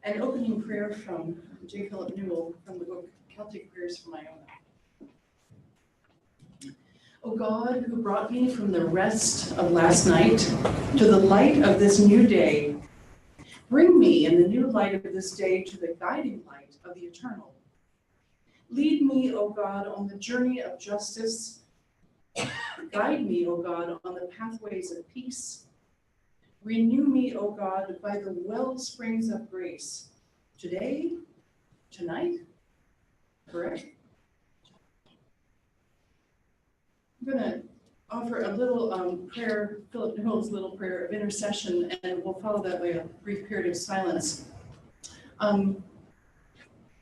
An opening prayer from J. Philip Newell from the book Celtic Prayers for My Own. O God, who brought me from the rest of last night to the light of this new day, bring me in the new light of this day to the guiding light of the eternal. Lead me, O God, on the journey of justice. Guide me, O God, on the pathways of peace. Renew me, O God, by the well springs of grace. Today, tonight, correct? I'm going to offer a little prayer, Philip Newell's little prayer of intercession, and we'll follow that by a brief period of silence.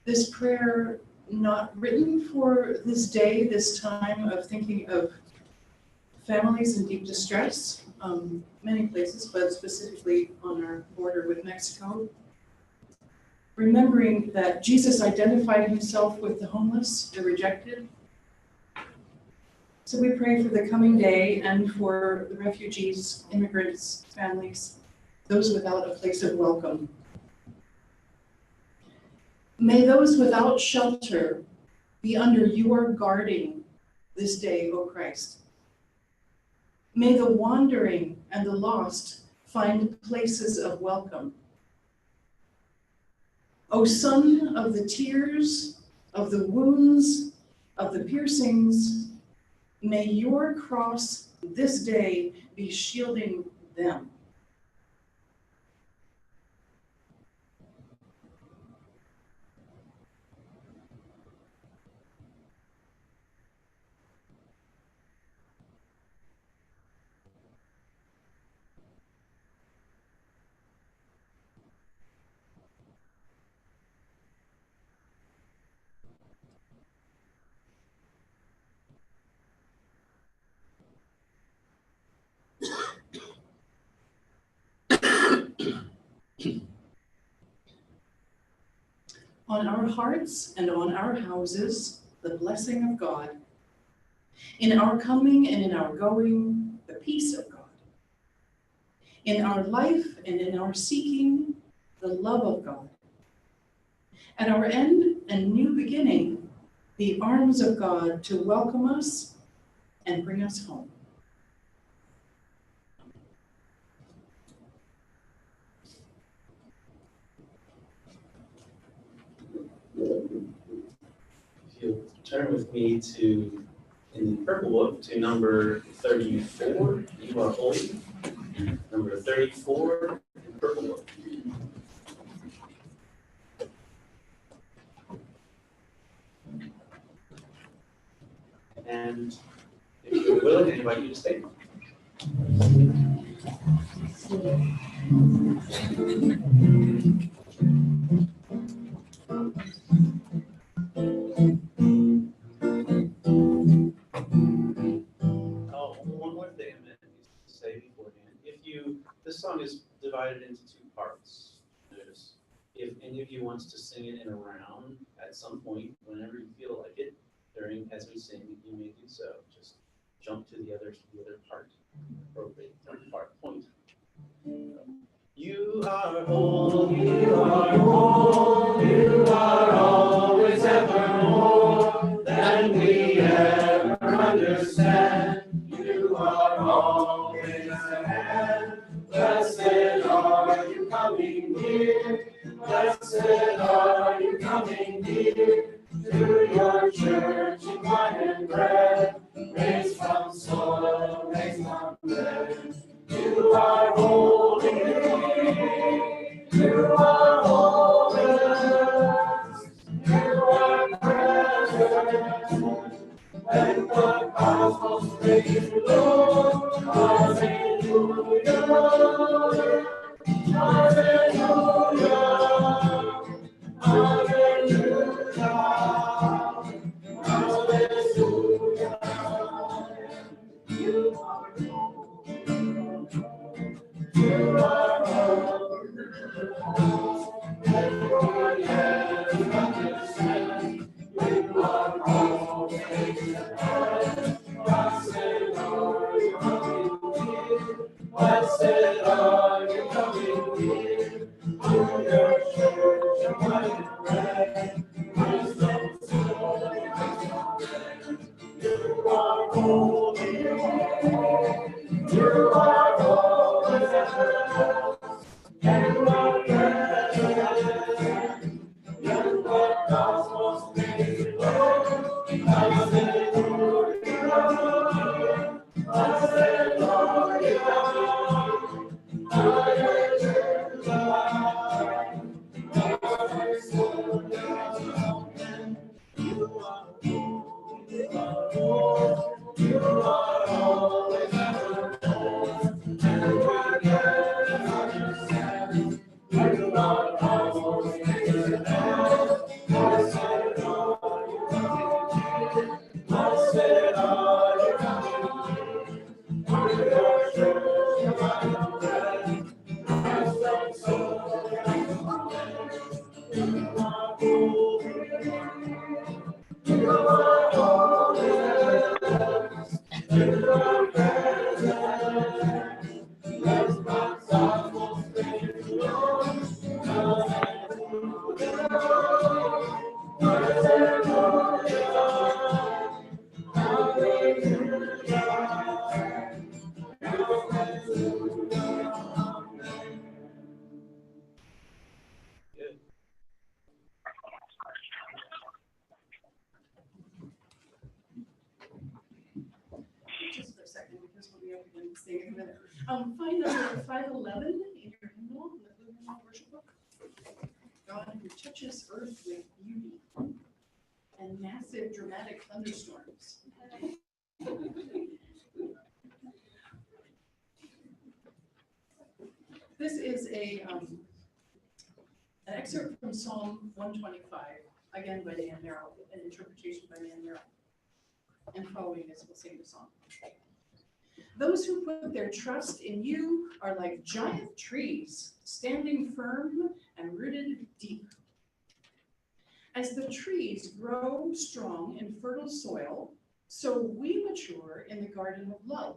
This prayer, not written for this day, this time of thinking of families in deep distress, many places, but specifically on our border with Mexico. Remembering that Jesus identified himself with the homeless, the rejected. So we pray for the coming day and for the refugees, immigrants, families, those without a place of welcome. May those without shelter be under your guarding this day, O Christ. May the wandering and the lost find places of welcome. O Son of the tears, of the wounds, of the piercings, may your cross this day be shielding them. On our hearts and on our houses, the blessing of God. In our coming and in our going, the peace of God. In our life and in our seeking, the love of God. At our end and new beginning, the arms of God to welcome us and bring us home. If you'll turn with me to, in the purple book, to number 34, You Are Holy. Number 34, purple book. And if you're willing, I invite you to stay. One more thing I meant to say beforehand. This song is divided into two parts. Notice, if any of you wants to sing it in a round at some point, whenever you feel like it, as we sing, you may do so. Just jump to the other part, appropriate point. You are whole, you are whole, you are always evermore than we ever understand. You are always ahead. Blessed are you coming near. Blessed are you coming near to your church in wine and bread, raised from soil, raised from bread. You are holy, you are holiness, you are present. When the cosmos praise you, Lord, hallelujah, hallelujah, hallelujah, hallelujah. You are holy. sing in a minute. Find number 511 in your hymnal, in the Blue Hymnal Worship Book. God who touches earth with beauty and massive dramatic thunderstorms. This is an excerpt from Psalm 125, again by Dan Merrill, an interpretation by Dan Merrill. And following this, we'll sing the song. Those who put their trust in you are like giant trees, standing firm and rooted deep. As the trees grow strong in fertile soil, so we mature in the garden of love,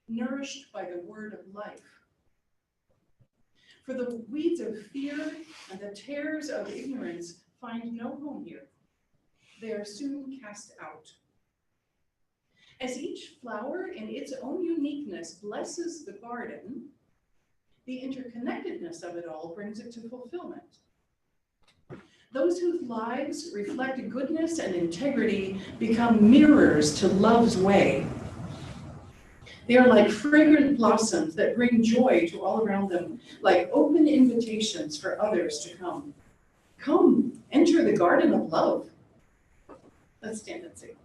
nourished by the word of life. For the weeds of fear and the tares of ignorance find no home here. They are soon cast out. As each flower in its own uniqueness blesses the garden, the interconnectedness of it all brings it to fulfillment. Those whose lives reflect goodness and integrity become mirrors to love's way. They are like fragrant blossoms that bring joy to all around them, like open invitations for others to come. Come, enter the garden of love. Let's stand and sing.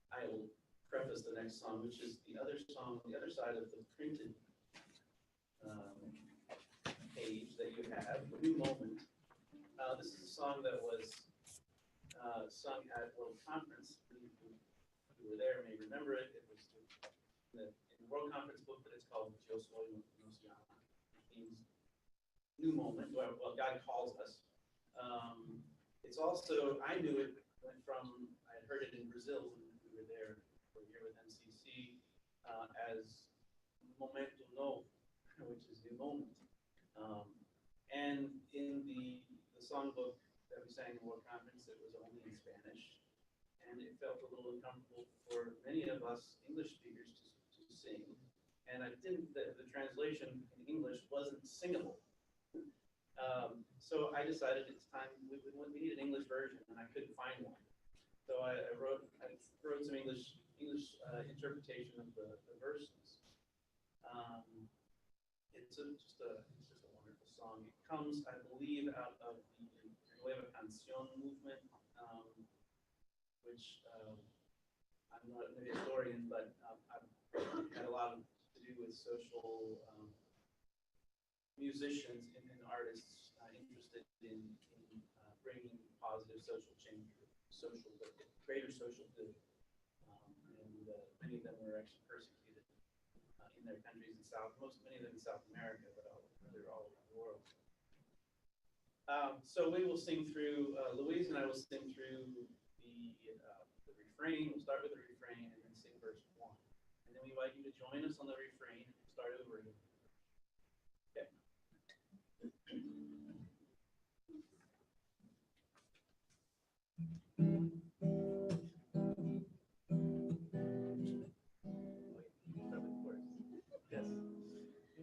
I will preface the next song, which is the other song, the other side of the printed page that you have, New Moment. This is a song that was sung at World Conference. Who were there may remember it. It was in the World Conference book that is called Yo Soy, which means New Moment, well, God calls us. It's also, I knew it from, I had heard it in Brazil when we were there for a year with MCC as Momento Novo, which is New Moment. And in the songbook that we sang in World Conference, it was only in Spanish. And it felt a little uncomfortable for many of us English speakers to sing. And I didn't, the translation in English wasn't singable. So I decided it's time, we need an English version, and I couldn't find one. So I wrote some English interpretation of the verses. It's just a wonderful song. It comes, I believe, out of the Nueva Canción movement, which I'm not a historian, but I've had a lot to do with social musicians and artists interested in bringing positive social change, greater social good, and many of them were actually persecuted their countries in many of them in South America, but they're all over the world. So we will sing through, Louise and I will sing through the refrain. We'll start with the refrain and then sing verse 1. And then we invite you to join us on the refrain and start over again. Okay.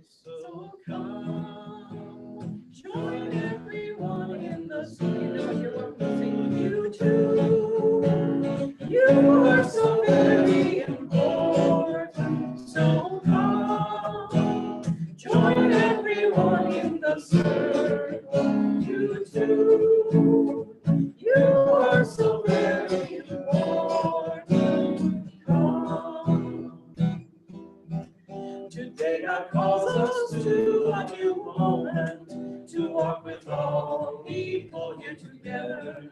So come, join everyone in the song. You too, you are so very important. So come, join everyone in the circle. You too, you are so very important. Come. Today God calls us to a new moment, to walk with all people here together.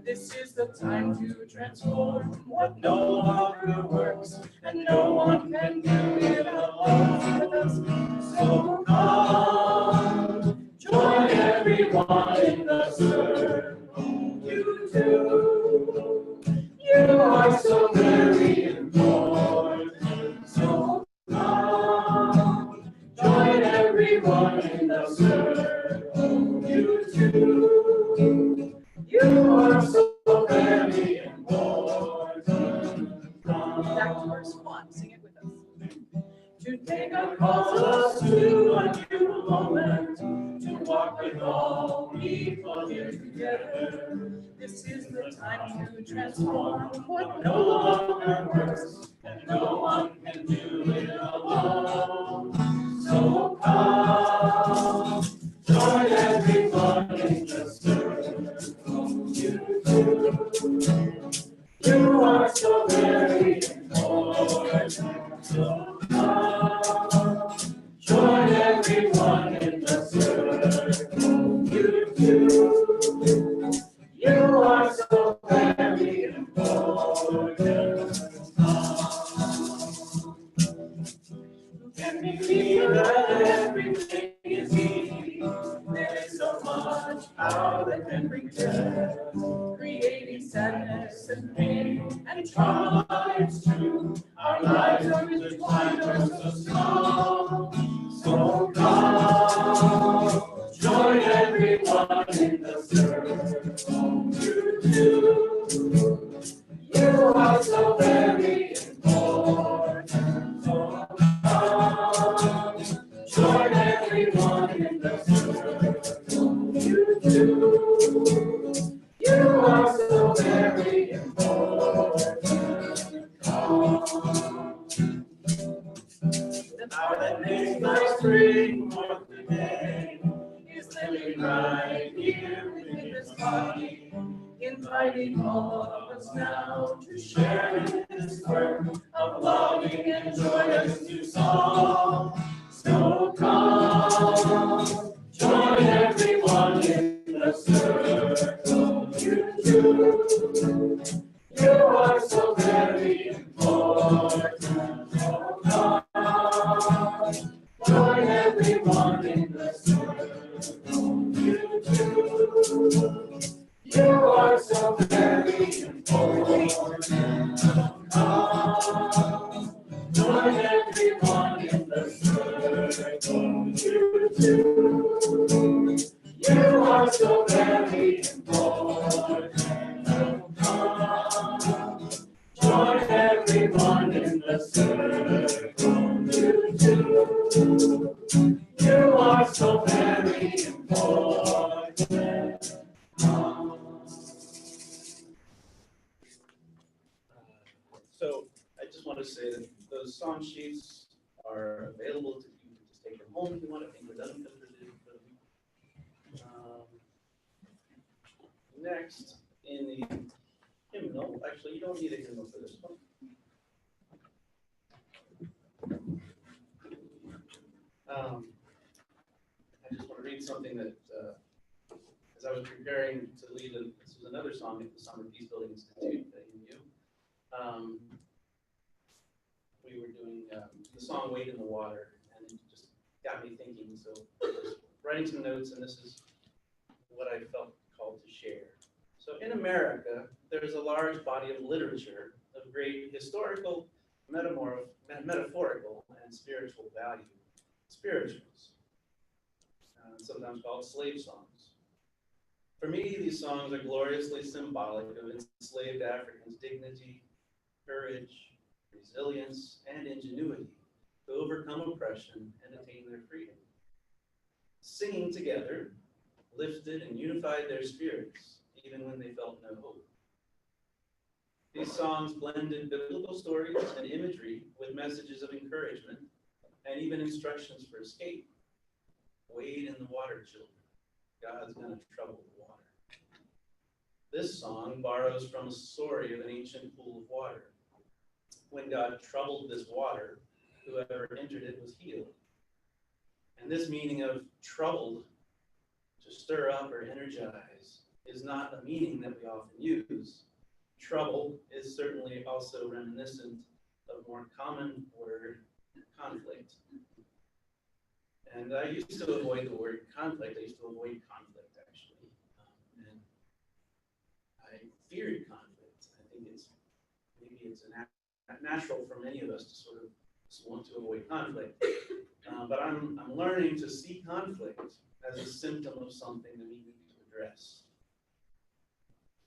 This is the time to transform what no longer works, and no one can do it alone with us. So come, join everyone in the circle. You too, you are so very important. So come, join everyone in the circle. You too, you are so very important. Back to verse 1, sing it with us. Today God calls us to a new moment, to walk with all people here together. This is the time to transform what no longer works, and no one can do it alone. So come, join everyone in the circle. You too, you are so very important. So come, join everyone in the circle. You too, you are so very important. Can we feel that everything is easy? There is so much power that can bring death, creating sadness and pain and trauma. It's true, our lives are intertwined, are so strong. So come, join everyone in the circle. You too, you are so very important. So come, join everyone in the circle. You too, you are so very important. Come. The power that makes life spring forth today is living right here within this body, inviting all of us now to share in this work of loving and joyous new song. So come, join everyone in the circle. You too, you are so very important. So come, join everyone in the circle. You too, you are so very important. So come, join everyone in the circle. You too, you are so very important. So come, join everyone in the circle. You too, you are so very important. So I just want to say that those song sheets are available to you to just take them home if you want. I think we're done for the week. Next, in the hymnal, actually, you don't need a hymnal for this one. I just want to read something that, as I was preparing to lead, this was another song at the Summer Peace Building Institute that you knew. we were doing the song Wade in the Water, and it just got me thinking. So I was writing some notes, and this is what I felt called to share. So in America, there's a large body of literature of great historical, metaphorical, and spiritual value. Spirituals, sometimes called slave songs. For me, these songs are gloriously symbolic of enslaved Africans' dignity, courage, resilience, and ingenuity to overcome oppression and attain their freedom. Singing together, lifted and unified their spirits, even when they felt no hope. These songs blended biblical stories and imagery with messages of encouragement and even instructions for escape. Wade in the water, children. God's going to trouble the water. This song borrows from a story of an ancient pool of water. When God troubled this water, whoever entered it was healed. And this meaning of troubled, to stir up or energize, is not a meaning that we often use. Trouble is certainly also reminiscent of more common word, conflict. And I used to avoid the word conflict. I used to avoid conflict, actually. And I feared conflict. I think maybe it's natural for many of us to sort of just want to avoid conflict. But I'm learning to see conflict as a symptom of something that we need to address.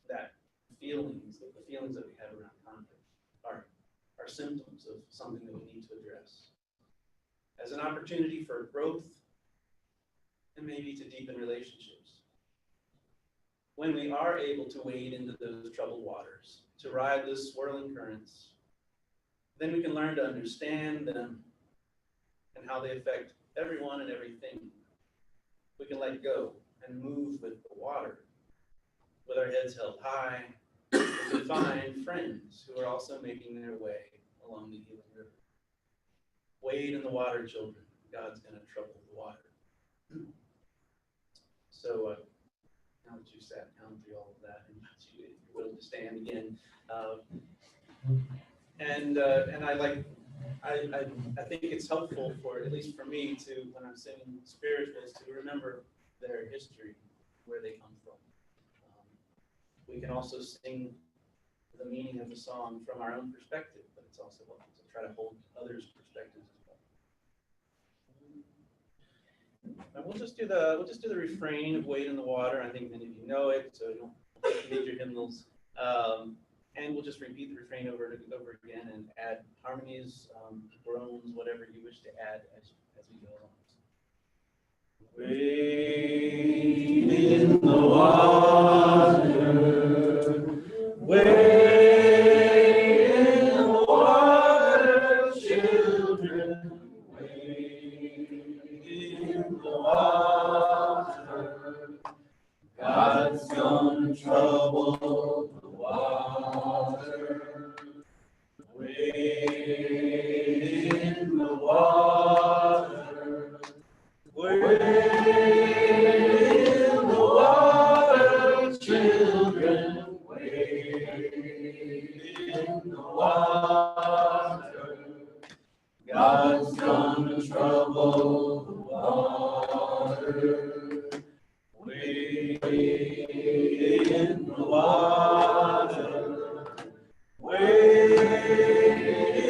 That the feelings that we have around conflict are symptoms of something that we need to address. As an opportunity for growth and maybe to deepen relationships. When we are able to wade into those troubled waters, to ride those swirling currents, then we can learn to understand them and how they affect everyone and everything. We can let go and move with the water, with our heads held high. We can find friends who are also making their way along the healing river. Wade in the water, children. God's going to trouble the water. So now that you've sat down through all of that, and if you're willing to stand again, I think it's helpful for, at least for me, to, when I'm singing spirituals, to remember their history, where they come from. We can also sing the meaning of the song from our own perspective, but it's also helpful to try to hold others' perspectives as well. And we'll just do the refrain of Wade in the Water. I think many of you know it, so you don't need your hymnals. And we'll just repeat the refrain over and over again and add harmonies, groans, whatever you wish to add as we go along. Wade in the water, wade in the water, children, wade in the water. God's gonna trouble the water. Wade in the water. Wade in the water, children. Wade in the water. God's gonna trouble the water. Wade in the water. Wade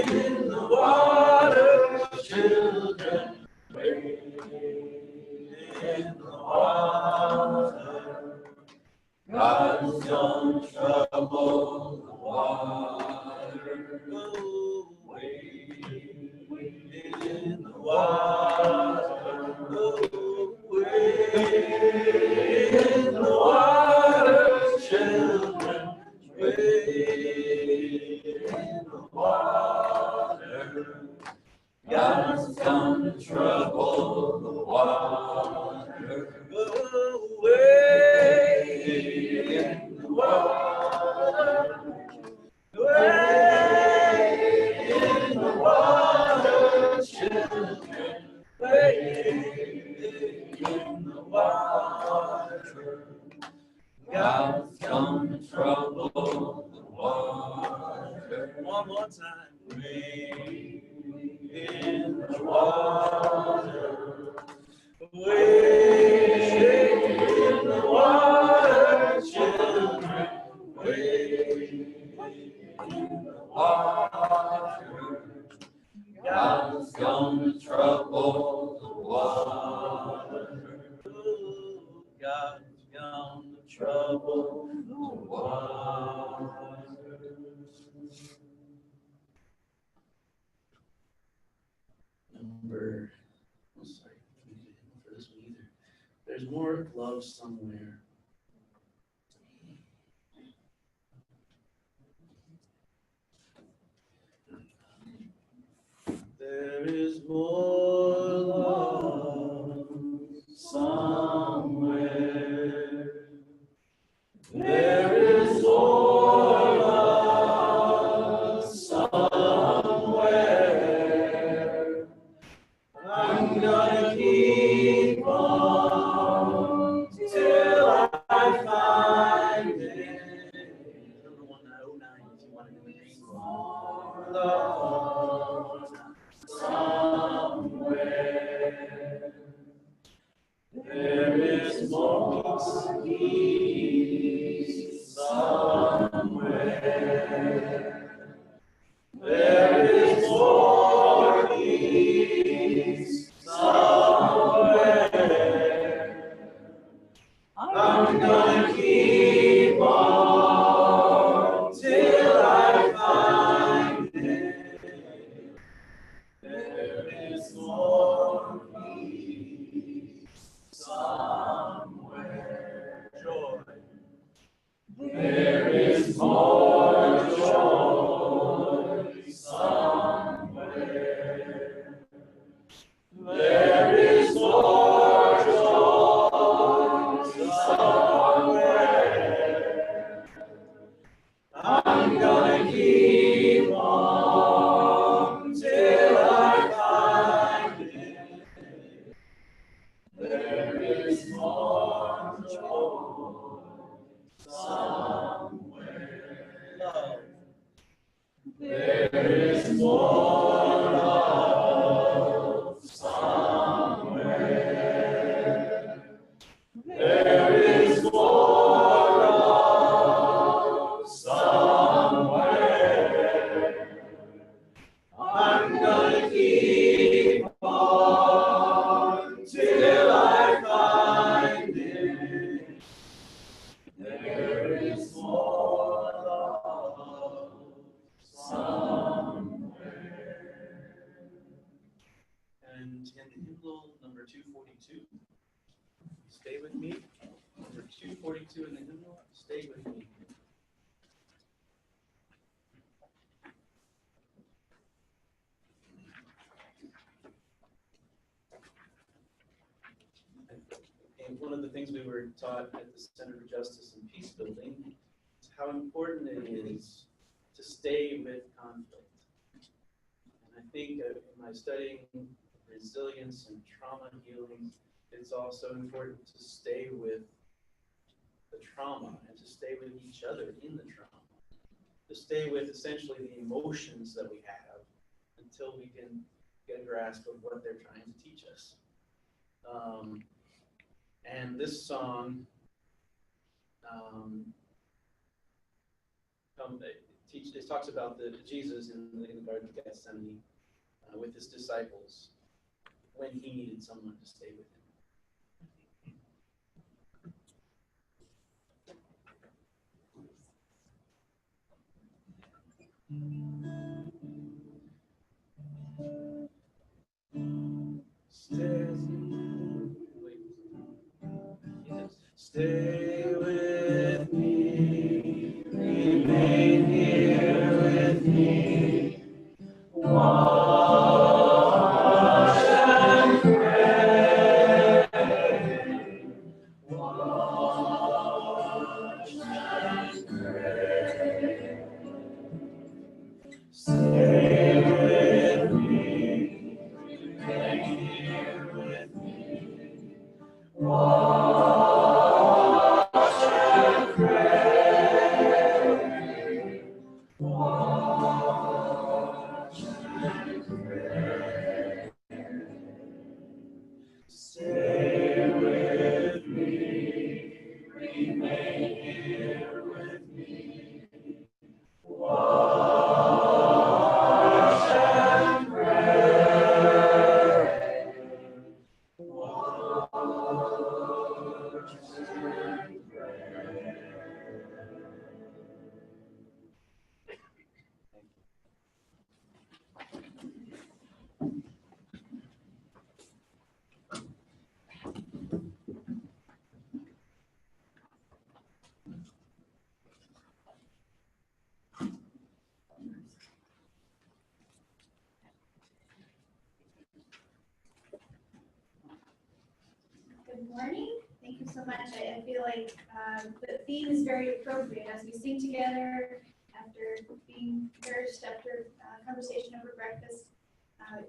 in the water, children. Wade in the water. God's gonna trouble the water. Oh, wade in the water. Oh, wade in the water, children. Wade in the water. God's gonna trouble the water. Oh, wade in the water. Wade in the water, children. Wade in the water. God's gonna trouble the water. One more time. Wade God's gonna trouble the water. God's gonna trouble the water. I'm sorry, I can't get him for this one either. There's more gloves somewhere. There is more love somewhere. There is more love somewhere. I'm gonna keep on till I find it. Number 109, if you want to name more love somewhere. There is more peace somewhere. There is more peace somewhere. I'm gonna keep on till I find it. There is more peace somewhere. Joy. There is more joy somewhere. There is more joy somewhere. I'm gonna keep on till I find it. There is more joy somewhere. Love. There is more love somewhere. There is more love somewhere. I'm gonna keep on till I find it. There is more love somewhere. And in hymnal number 242, stay with me. Number 242 in the hymnal, stay with me. And one of the things we were taught at the Center for Justice and Peace Building is how important it is to stay with conflict. And I think in my studying resilience and trauma healing, it's also important to stay with the trauma and to stay with each other in the trauma. To stay with essentially the emotions that we have until we can get a grasp of what they're trying to teach us. And this song it talks about Jesus in the Garden of Gethsemane with his disciples when he needed someone to stay with him. Stay with me, remain here with me, watch and pray, watch and pray. Stay with me, remain here with me, watch and pray, watch morning. Thank you so much. I feel like the theme is very appropriate as we sing together after being nourished after conversation over breakfast.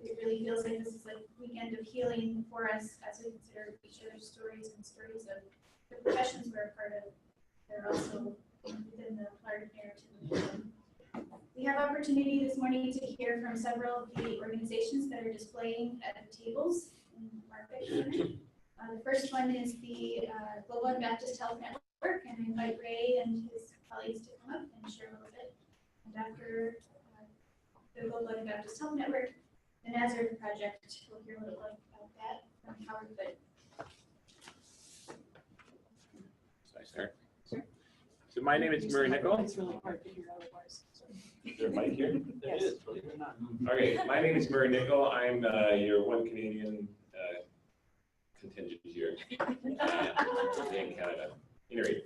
It really feels like this is like a weekend of healing for us as we consider each other's stories and stories of the professions we're a part of. They're also within the larger narrative. We have opportunity this morning to hear from several of the organizations that are displaying at the tables in the market center. The first one is the Global Baptist Health Network, and I invite Ray and his colleagues to come up and share a little bit. And after the Global Baptist Health Network, the Nazareth Project, we'll hear a little bit about that from Howard Good. Should I start? Sure. So my name is Murray Nickel. It's really hard to hear otherwise. Is there a mic here? There is, believe it or not. Okay, my name is Murray Nickel. I'm your one Canadian contingent here in Canada. Anyway,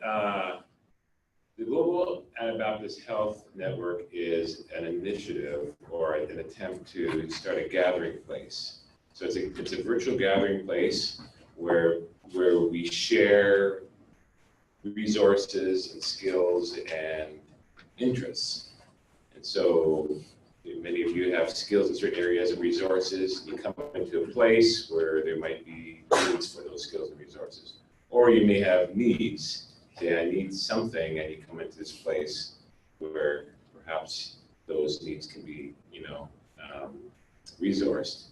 the Global Anabaptist Health Network is an initiative or an attempt to start a gathering place. So it's a virtual gathering place where we share resources and skills and interests. And so many of you have skills in certain areas and resources. You come into a place where there might be needs for those skills and resources. Or you may have needs. Say, I need something, and you come into this place where perhaps those needs can be, resourced.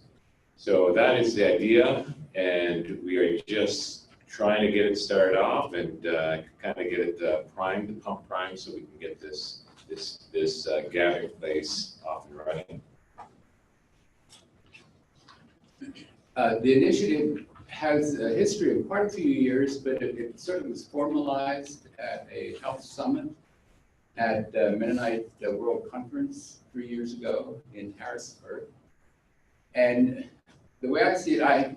So that is the idea, and we are just trying to get it started off and kind of get it primed, the pump primed, so we can get this gathering place off and running. The initiative has a history of quite a few years, but it sort of was formalized at a health summit at Mennonite World Conference 3 years ago in Harrisburg. And the way I see it,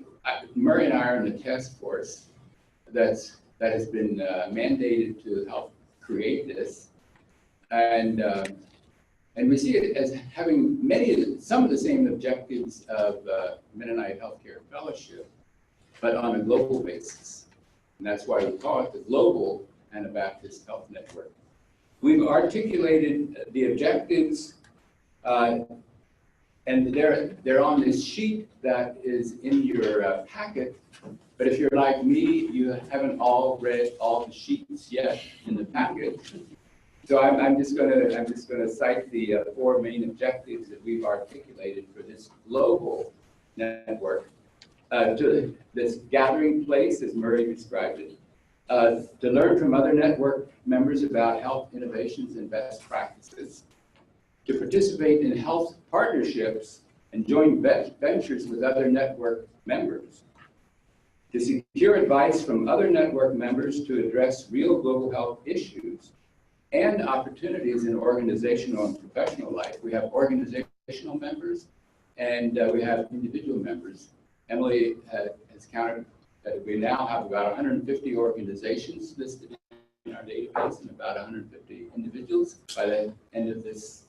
Murray and I are in the task force that has been mandated to help create this. And we see it as having some of the same objectives of Mennonite Healthcare Fellowship, but on a global basis. And that's why we call it the Global Anabaptist Health Network. We've articulated the objectives, and they're on this sheet that is in your packet. But if you're like me, you haven't all read all the sheets yet in the packet. So I'm just going to cite the 4 main objectives that we've articulated for this global network. To this gathering place, as Murray described it, to learn from other network members about health innovations and best practices, to participate in health partnerships and joint ventures with other network members, to secure advice from other network members to address real global health issues and opportunities in organizational and professional life. We have organizational members and we have individual members. Emily has counted that we now have about 150 organizations listed in our database and about 150 individuals. By the end of this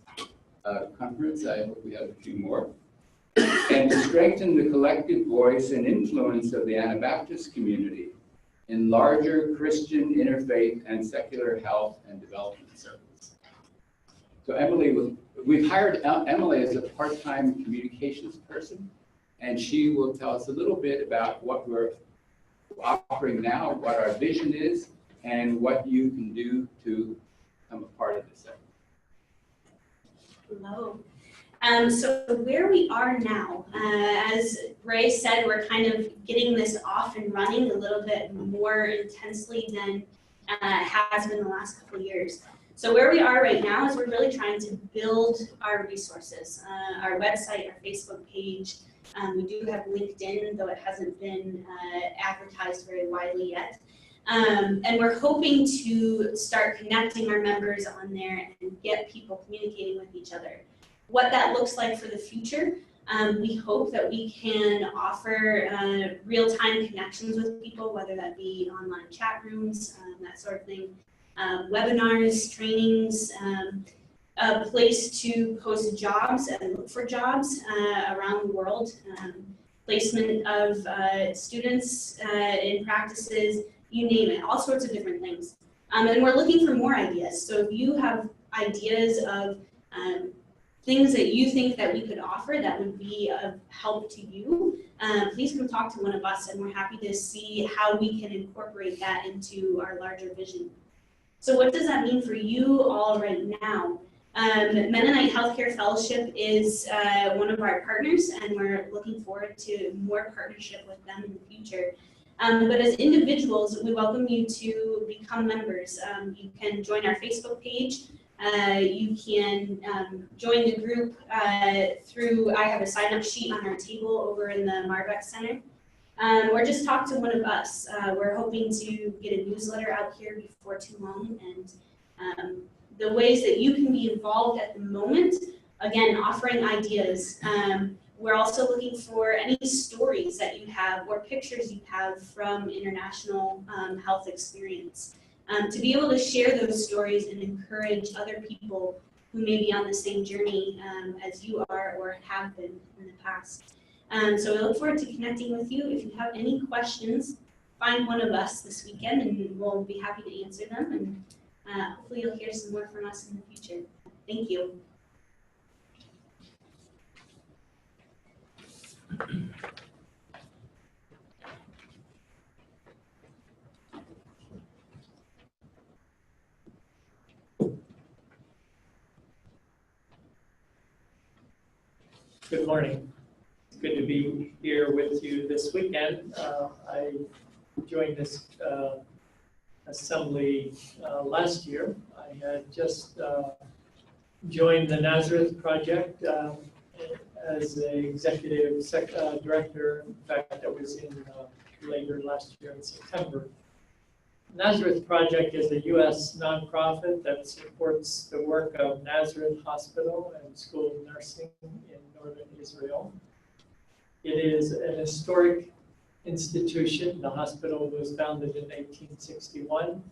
conference, I hope we have a few more. And to strengthen the collective voice and influence of the Anabaptist community in larger Christian, interfaith, and secular health and development circles. So we've hired Emily as a part-time communications person, and she will tell us a little bit about what we're offering now, what our vision is, and what you can do to become a part of this effort. Hello. So where we are now, as Ray said, we're kind of getting this off and running a little bit more intensely than has been the last couple of years. So where we are right now is we're really trying to build our resources, our website, our Facebook page. We do have LinkedIn, though it hasn't been advertised very widely yet. And we're hoping to start connecting our members on there and get people communicating with each other. What that looks like for the future, we hope that we can offer real-time connections with people, whether that be online chat rooms, that sort of thing, webinars, trainings, a place to post jobs and look for jobs around the world, placement of students in practices, you name it, all sorts of different things. And we're looking for more ideas. So if you have ideas of things that you think that we could offer that would be of help to you, please come talk to one of us, and we're happy to see how we can incorporate that into our larger vision. So what does that mean for you all right now? Mennonite Healthcare Fellowship is one of our partners, and we're looking forward to more partnership with them in the future. But as individuals, we welcome you to become members. You can join our Facebook page. You can join the group through, I have a sign-up sheet on our table over in the Marbeck Center. Or just talk to one of us. We're hoping to get a newsletter out here before too long, and the ways that you can be involved at the moment, again, offering ideas. We're also looking for any stories that you have or pictures you have from international health experience. To be able to share those stories and encourage other people who may be on the same journey as you are or have been in the past. So we look forward to connecting with you. If you have any questions, find one of us this weekend and we'll be happy to answer them. And hopefully you'll hear some more from us in the future. Thank you. Good morning. It's good to be here with you this weekend. I joined this assembly last year. I had just joined the Nazareth Project as an executive director. In fact, I was in later last year in September. Nazareth Project is a U.S. nonprofit that supports the work of Nazareth Hospital and School of Nursing in northern Israel. It is an historic institution. The hospital was founded in 1861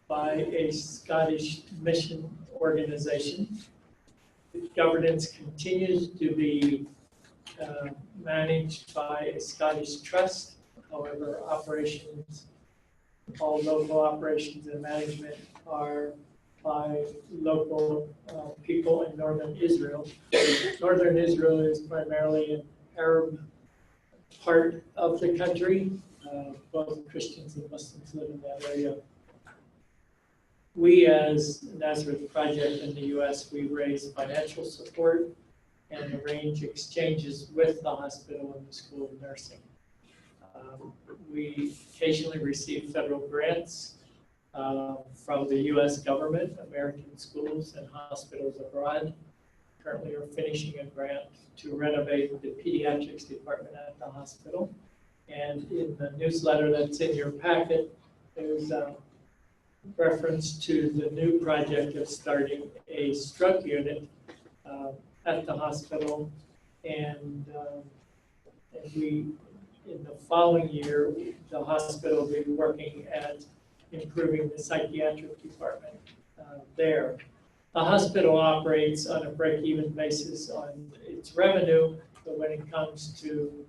by a Scottish mission organization. The governance continues to be managed by a Scottish trust. However, all local operations and management are by local people in northern Israel. Northern Israel is primarily an Arab part of the country. Both Christians and Muslims live in that area. We, as Nazareth Project in the U.S., we raise financial support and arrange exchanges with the hospital and the School of Nursing. We occasionally receive federal grants from the U.S. government, American schools and hospitals abroad. Currently are finishing a grant to renovate the pediatrics department at the hospital. And in the newsletter that's in your packet, there's a reference to the new project of starting a stroke unit at the hospital. And we, in the following year, the hospital will be working at improving the psychiatric department there. The hospital operates on a break-even basis on its revenue, but when it comes to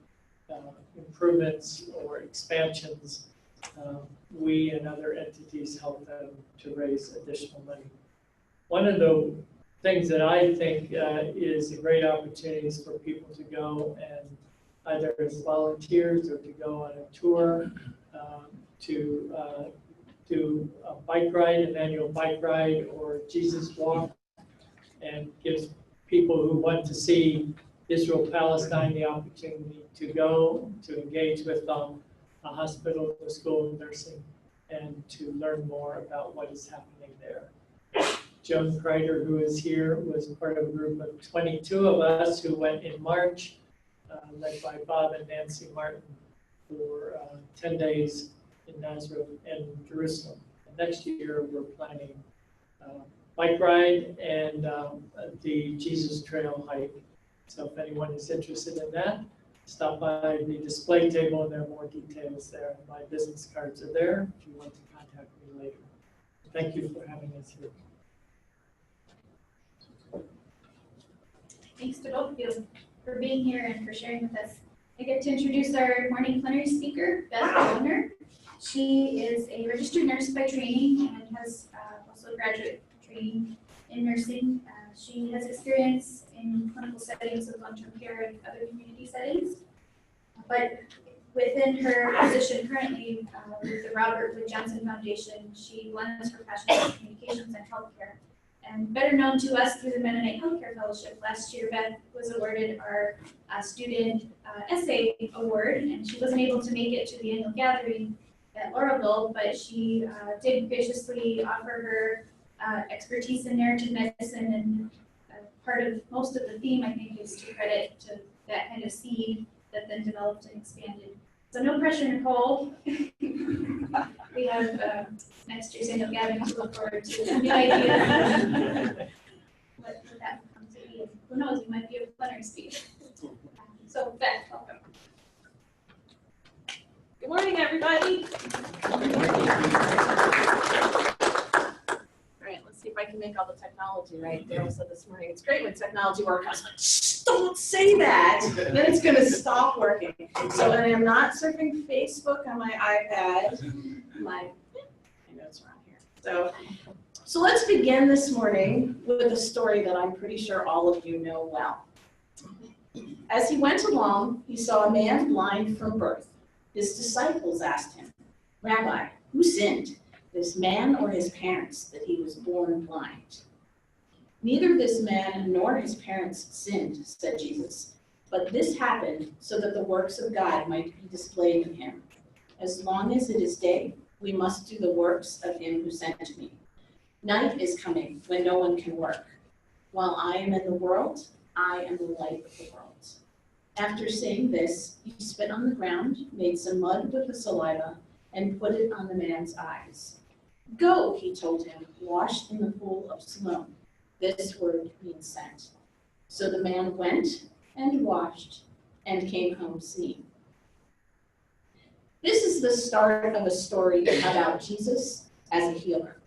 improvements or expansions, we and other entities help them to raise additional money. One of the things that I think is a great opportunity is for people to go and either as volunteers or to go on a tour to do a bike ride, an annual bike ride, or Jesus Walk, and gives people who want to see Israel-Palestine the opportunity to go, to engage with the hospital, the School of Nursing, and to learn more about what is happening there. Joan Kreider, who is here, was part of a group of 22 of us who went in March, led by Bob and Nancy Martin, for 10 days in Nazareth and Jerusalem. And next year, we're planning bike ride and the Jesus Trail hike. So if anyone is interested in that, stop by the display table and there are more details there. My business cards are there if you want to contact me later. Thank you for having us here. Thanks to both of you for being here and for sharing with us. I get to introduce our morning plenary speaker, Beth. She is a registered nurse by training and has also graduate training in nursing. She has experience in clinical settings of long-term care and other community settings. But within her position currently with the Robert Wood Johnson Foundation, she lends her passion for communications and healthcare. And better known to us through the Mennonite Healthcare Fellowship, last year Beth was awarded our student essay award, and she wasn't able to make it to the annual gathering at Lauraville, but she did graciously offer her expertise in narrative medicine, and part of most of the theme, I think, is to credit to that kind of seed that then developed and expanded. So no pressure, Nicole. We have next year's annual gathering to look forward to. New idea what that will come to be. Who knows, you might be a plenary speaker. So Beth, welcome. Good morning, everybody. All right, let's see if I can make all the technology right. Daryl said this morning, it's great when technology works. I was like, shh, don't say that. Then it's going to stop working. So I am not surfing Facebook on my iPad. My notes are on here. So let's begin this morning with a story that I'm pretty sure all of you know well. As he went along, he saw a man blind from birth. His disciples asked him, "Rabbi, who sinned, this man or his parents, that he was born blind?" "Neither this man nor his parents sinned," said Jesus, "but this happened so that the works of God might be displayed in him. As long as it is day, we must do the works of him who sent me. Night is coming when no one can work. While I am in the world, I am the light of the world." After saying this, he spit on the ground, made some mud with the saliva, and put it on the man's eyes. "Go," he told him, "wash in the pool of Siloam." This word means sent. So the man went and washed and came home seeing. This is the start of a story about Jesus as a healer.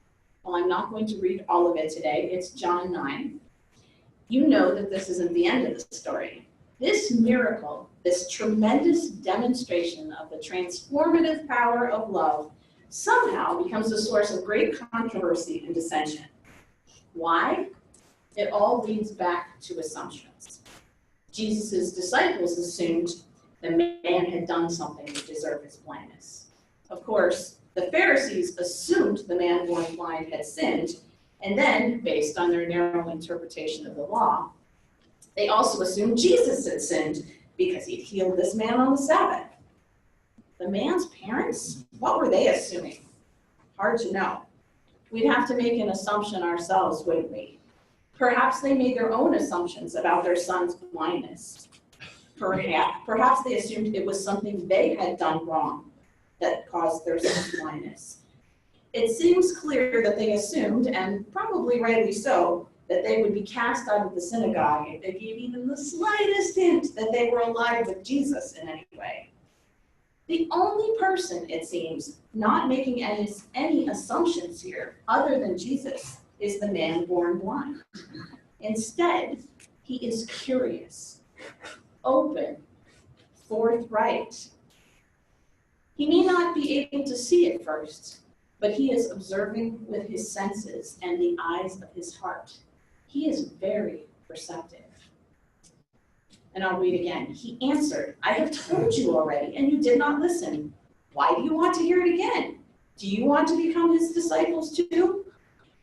Well, I'm not going to read all of it today. It's John 9. You know that this isn't the end of the story. This miracle, this tremendous demonstration of the transformative power of love, somehow becomes a source of great controversy and dissension. Why? It all leads back to assumptions. Jesus' disciples assumed the man had done something to deserve his blindness. Of course, the Pharisees assumed the man born blind had sinned, and then, based on their narrow interpretation of the law, they also assumed Jesus had sinned because he'd healed this man on the Sabbath. The man's parents, what were they assuming? Hard to know. We'd have to make an assumption ourselves, wouldn't we? Perhaps they made their own assumptions about their son's blindness. Perhaps they assumed it was something they had done wrong that caused their son's blindness. It seems clear that they assumed, and probably rightly so, that they would be cast out of the synagogue if they gave even the slightest hint that they were alive with Jesus in any way. The only person, it seems, not making any assumptions here, other than Jesus, is the man born blind. Instead, he is curious, open, forthright. He may not be able to see at first, but he is observing with his senses and the eyes of his heart. He is very perceptive. And I'll read again. He answered, "I have told you already, and you did not listen. Why do you want to hear it again? Do you want to become his disciples too?"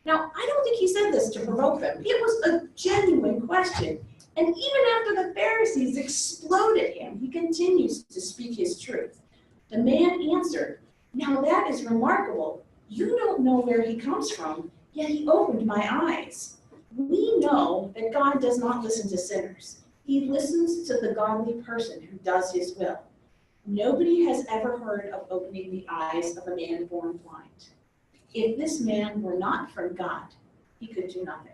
Now, I don't think he said this to provoke them. It was a genuine question. And even after the Pharisees exploded him, he continues to speak his truth. The man answered, "Now that is remarkable. You don't know where he comes from, yet he opened my eyes. We know that God does not listen to sinners. He listens to the godly person who does his will. Nobody has ever heard of opening the eyes of a man born blind. If this man were not from God, he could do nothing."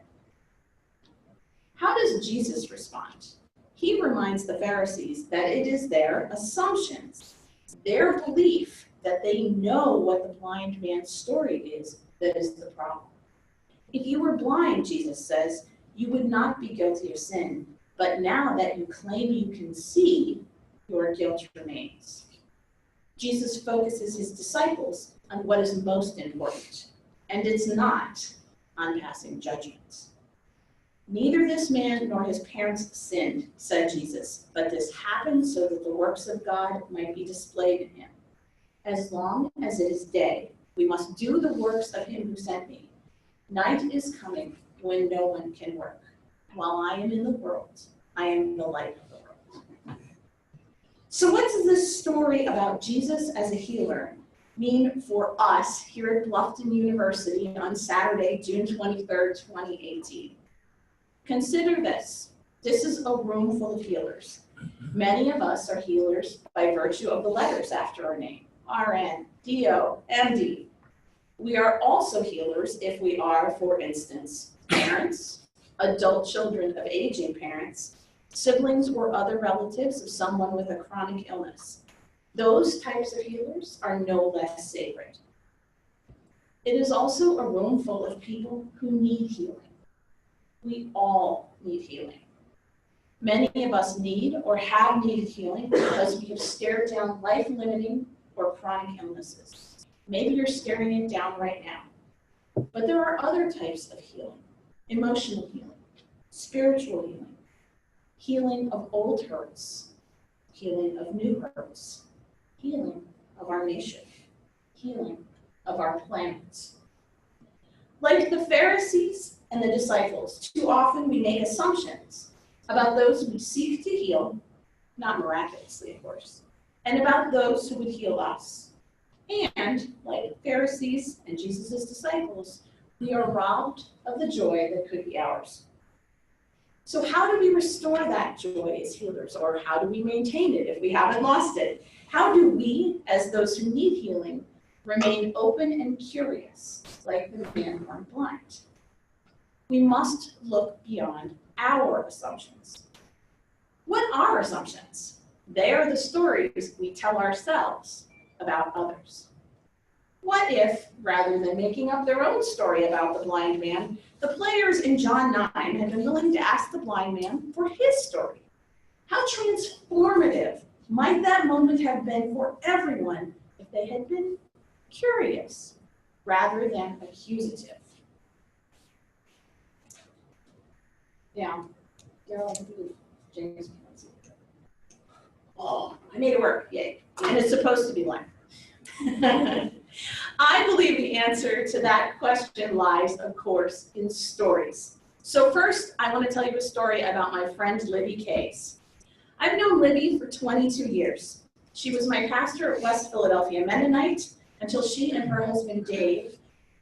How does Jesus respond? He reminds the Pharisees that it is their assumptions, their belief that they know what the blind man's story is that is the problem. If you were blind, Jesus says, you would not be guilty of sin. But now that you claim you can see, you are their guilt remains. Jesus focuses his disciples on what is most important, and it's not on passing judgment. Neither this man nor his parents sinned, said Jesus, but this happened so that the works of God might be displayed in him. As long as it is day, we must do the works of him who sent me. Night is coming when no one can work. While I am in the world, I am the light of the world. So what does this story about Jesus as a healer mean for us here at Bluffton University on Saturday, June 23rd, 2018? Consider this. This is a room full of healers. Many of us are healers by virtue of the letters after our name, RN, DO, MD. We are also healers if we are, for instance, parents, adult children of aging parents, siblings or other relatives of someone with a chronic illness. Those types of healers are no less sacred. It is also a room full of people who need healing. We all need healing. Many of us need or have needed healing because we have stared down life-limiting or chronic illnesses. Maybe you're staring it down right now. But there are other types of healing: emotional healing, spiritual healing, healing of old hurts, healing of new hurts, healing of our nation, healing of our planet. Like the Pharisees and the disciples, too often we make assumptions about those we seek to heal, not miraculously, of course, and about those who would heal us. And, like the Pharisees and Jesus' disciples, we are robbed of the joy that could be ours. So how do we restore that joy as healers, or how do we maintain it if we haven't lost it? How do we, as those who need healing, remain open and curious, like the man born blind? We must look beyond our assumptions. What are assumptions? They are the stories we tell ourselves about others. What if, rather than making up their own story about the blind man, the players in John 9 had been willing to ask the blind man for his story? How transformative might that moment have been for everyone if they had been curious rather than accusative? Yeah, Daryl, I believe James. Oh, I made it work, yay. And it's supposed to be blank. I believe the answer to that question lies, of course, in stories. So first, I want to tell you a story about my friend Libby Case. I've known Libby for 22 years. She was my pastor at West Philadelphia Mennonite until she and her husband Dave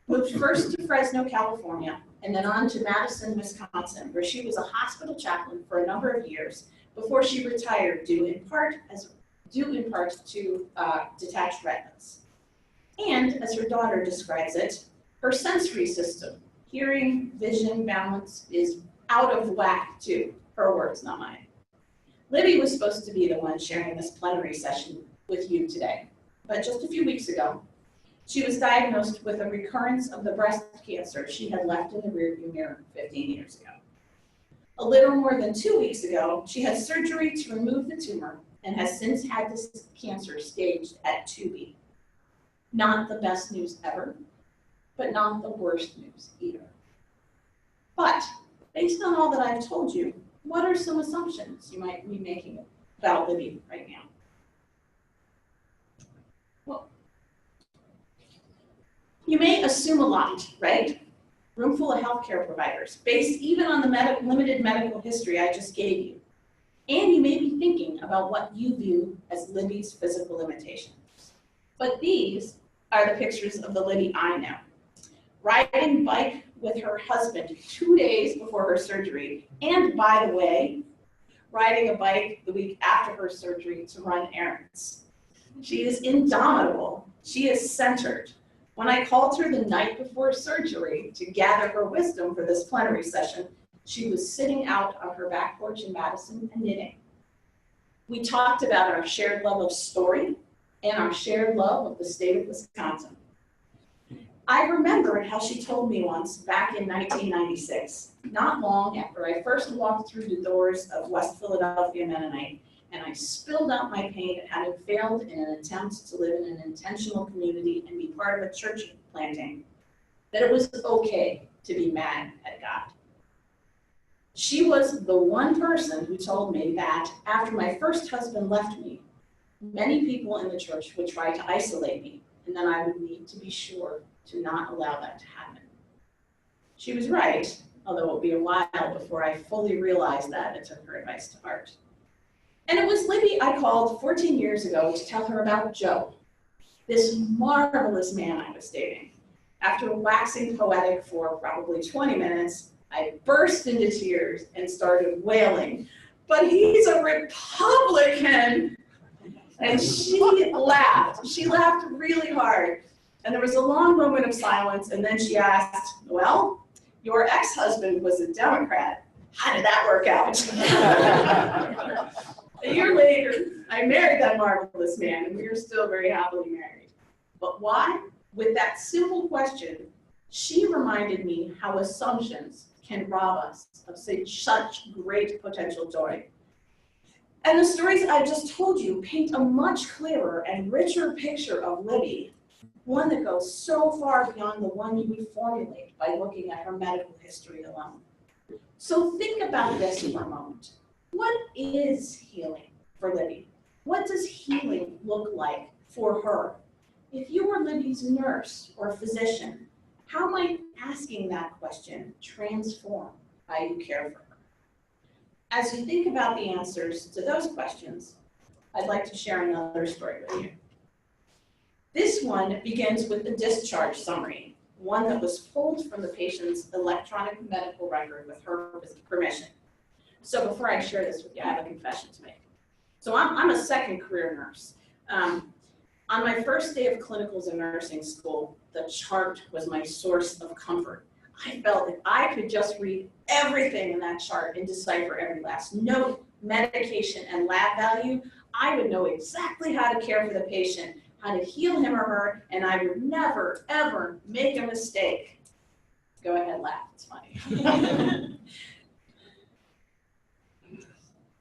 moved first to Fresno, California, and then on to Madison, Wisconsin, where she was a hospital chaplain for a number of years before she retired, due in part to detached retinas. And, as her daughter describes it, her sensory system, hearing, vision, balance, is out of whack too. Her words, not mine. Libby was supposed to be the one sharing this plenary session with you today, but just a few weeks ago, she was diagnosed with a recurrence of the breast cancer she had left in the rearview mirror 15 years ago. A little more than 2 weeks ago, she had surgery to remove the tumor and has since had this cancer staged at 2B. Not the best news ever, but not the worst news either. But based on all that I've told you, what are some assumptions you might be making about Libby right now? Well, you may assume a lot, right? Room full of healthcare providers, based even on the limited medical history I just gave you. And you may be thinking about what you view as Libby's physical limitations. But these are the pictures of the Libby I know. Riding bike with her husband 2 days before her surgery, and by the way, riding a bike the week after her surgery to run errands. She is indomitable. She is centered. When I called her the night before surgery to gather her wisdom for this plenary session, she was sitting out on her back porch in Madison and knitting. We talked about our shared love of story and our shared love of the state of Wisconsin. I remembered how she told me once back in 1996, not long after I first walked through the doors of West Philadelphia Mennonite and I spilled out my pain at having failed in an attempt to live in an intentional community and be part of a church planting, that it was okay to be mad at God. She was the one person who told me that after my first husband left me, many people in the church would try to isolate me, and then I would need to be sure to not allow that to happen. She was right, although it would be a while before I fully realized that and took her advice to heart. And it was Libby I called 14 years ago to tell her about Joe, this marvelous man I was dating. After waxing poetic for probably 20 minutes, I burst into tears and started wailing, "But he's a Republican!" And she laughed. She laughed really hard. And there was a long moment of silence, and then she asked, "Well, your ex-husband was a Democrat. How did that work out?" A year later, I married that marvelous man, and we are still very happily married. But why? With that simple question, she reminded me how assumptions can rob us of such great potential joy. And the stories I just told you paint a much clearer and richer picture of Libby, one that goes so far beyond the one you would formulate by looking at her medical history alone. So think about this for a moment. What is healing for Libby? What does healing look like for her? If you were Libby's nurse or physician, how might asking that question transform how you care for her? As you think about the answers to those questions, I'd like to share another story with you. This one begins with a discharge summary, one that was pulled from the patient's electronic medical record with her permission. So before I share this with you, I have a confession to make. So I'm a second career nurse. On my first day of clinicals in nursing school, the chart was my source of comfort. I felt if I could just read everything in that chart and decipher every last note, medication, and lab value, I would know exactly how to care for the patient, how to heal him or her, and I would never, ever make a mistake. Go ahead, laugh, it's funny.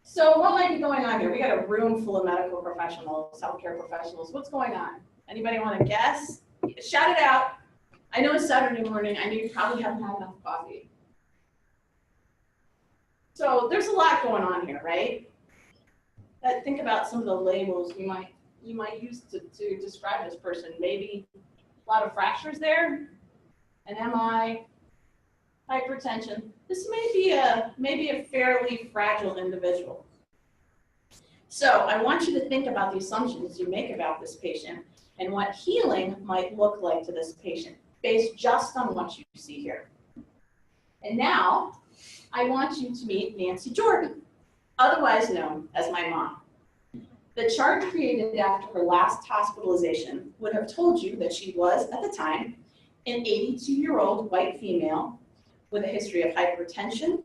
So what might be going on here? We got a room full of medical professionals, healthcare professionals. What's going on? Anybody want to guess? Shout it out. I know it's Saturday morning. I know you probably haven't had enough coffee. So there's a lot going on here, right? Think about some of the labels you might use to describe this person. Maybe a lot of fractures there, an MI, hypertension. This may be a fairly fragile individual. So I want you to think about the assumptions you make about this patient and what healing might look like to this patient based just on what you see here. And now I want you to meet Nancy Jordan, otherwise known as my mom. The chart created after her last hospitalization would have told you that she was, at the time, an 82-year-old white female with a history of hypertension,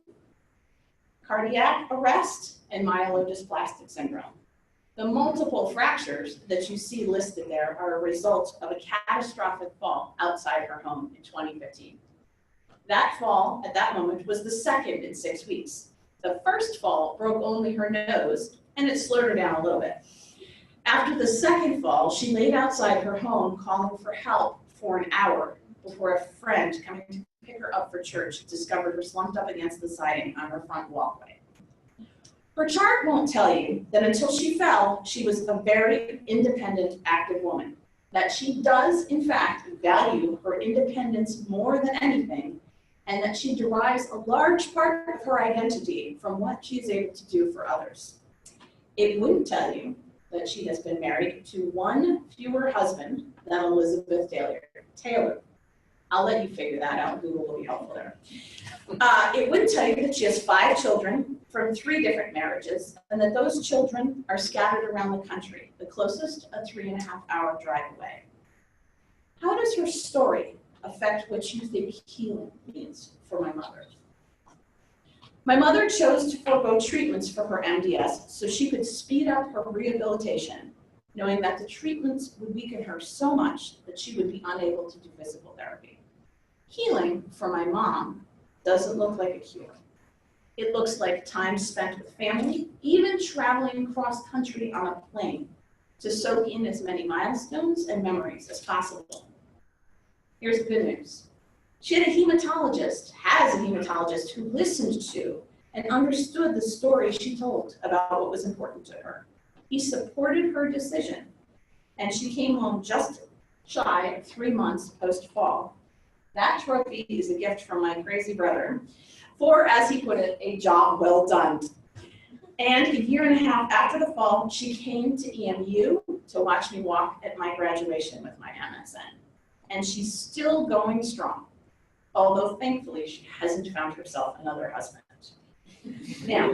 cardiac arrest, and myelodysplastic syndrome. The multiple fractures that you see listed there are a result of a catastrophic fall outside her home in 2015. That fall, at that moment, was the second in 6 weeks. The first fall broke only her nose, and it slowed her down a little bit. After the second fall, she laid outside her home calling for help for an hour before a friend coming to pick her up for church discovered her slumped up against the siding on her front walkway. Her chart won't tell you that until she fell, she was a very independent, active woman, that she does, in fact, value her independence more than anything, and that she derives a large part of her identity from what she is able to do for others. It wouldn't tell you that she has been married to one fewer husband than Elizabeth Taylor. I'll let you figure that out. Google will be helpful there. It would tell you that she has 5 children from 3 different marriages, and that those children are scattered around the country, the closest a 3.5-hour drive away. How does her story affect what you think healing means for my mother? My mother chose to forego treatments for her MDS so she could speed up her rehabilitation, knowing that the treatments would weaken her so much that she would be unable to do physical therapy. Healing for my mom doesn't look like a cure. It looks like time spent with family, even traveling cross country on a plane to soak in as many milestones and memories as possible. Here's the good news. She has a hematologist who listened to and understood the story she told about what was important to her. He supported her decision, and she came home just shy of 3 months post-fall. That trophy is a gift from my crazy brother for, as he put it, a job well done. And a year and a half after the fall, she came to EMU to watch me walk at my graduation with my MSN. And she's still going strong, although thankfully she hasn't found herself another husband. Now,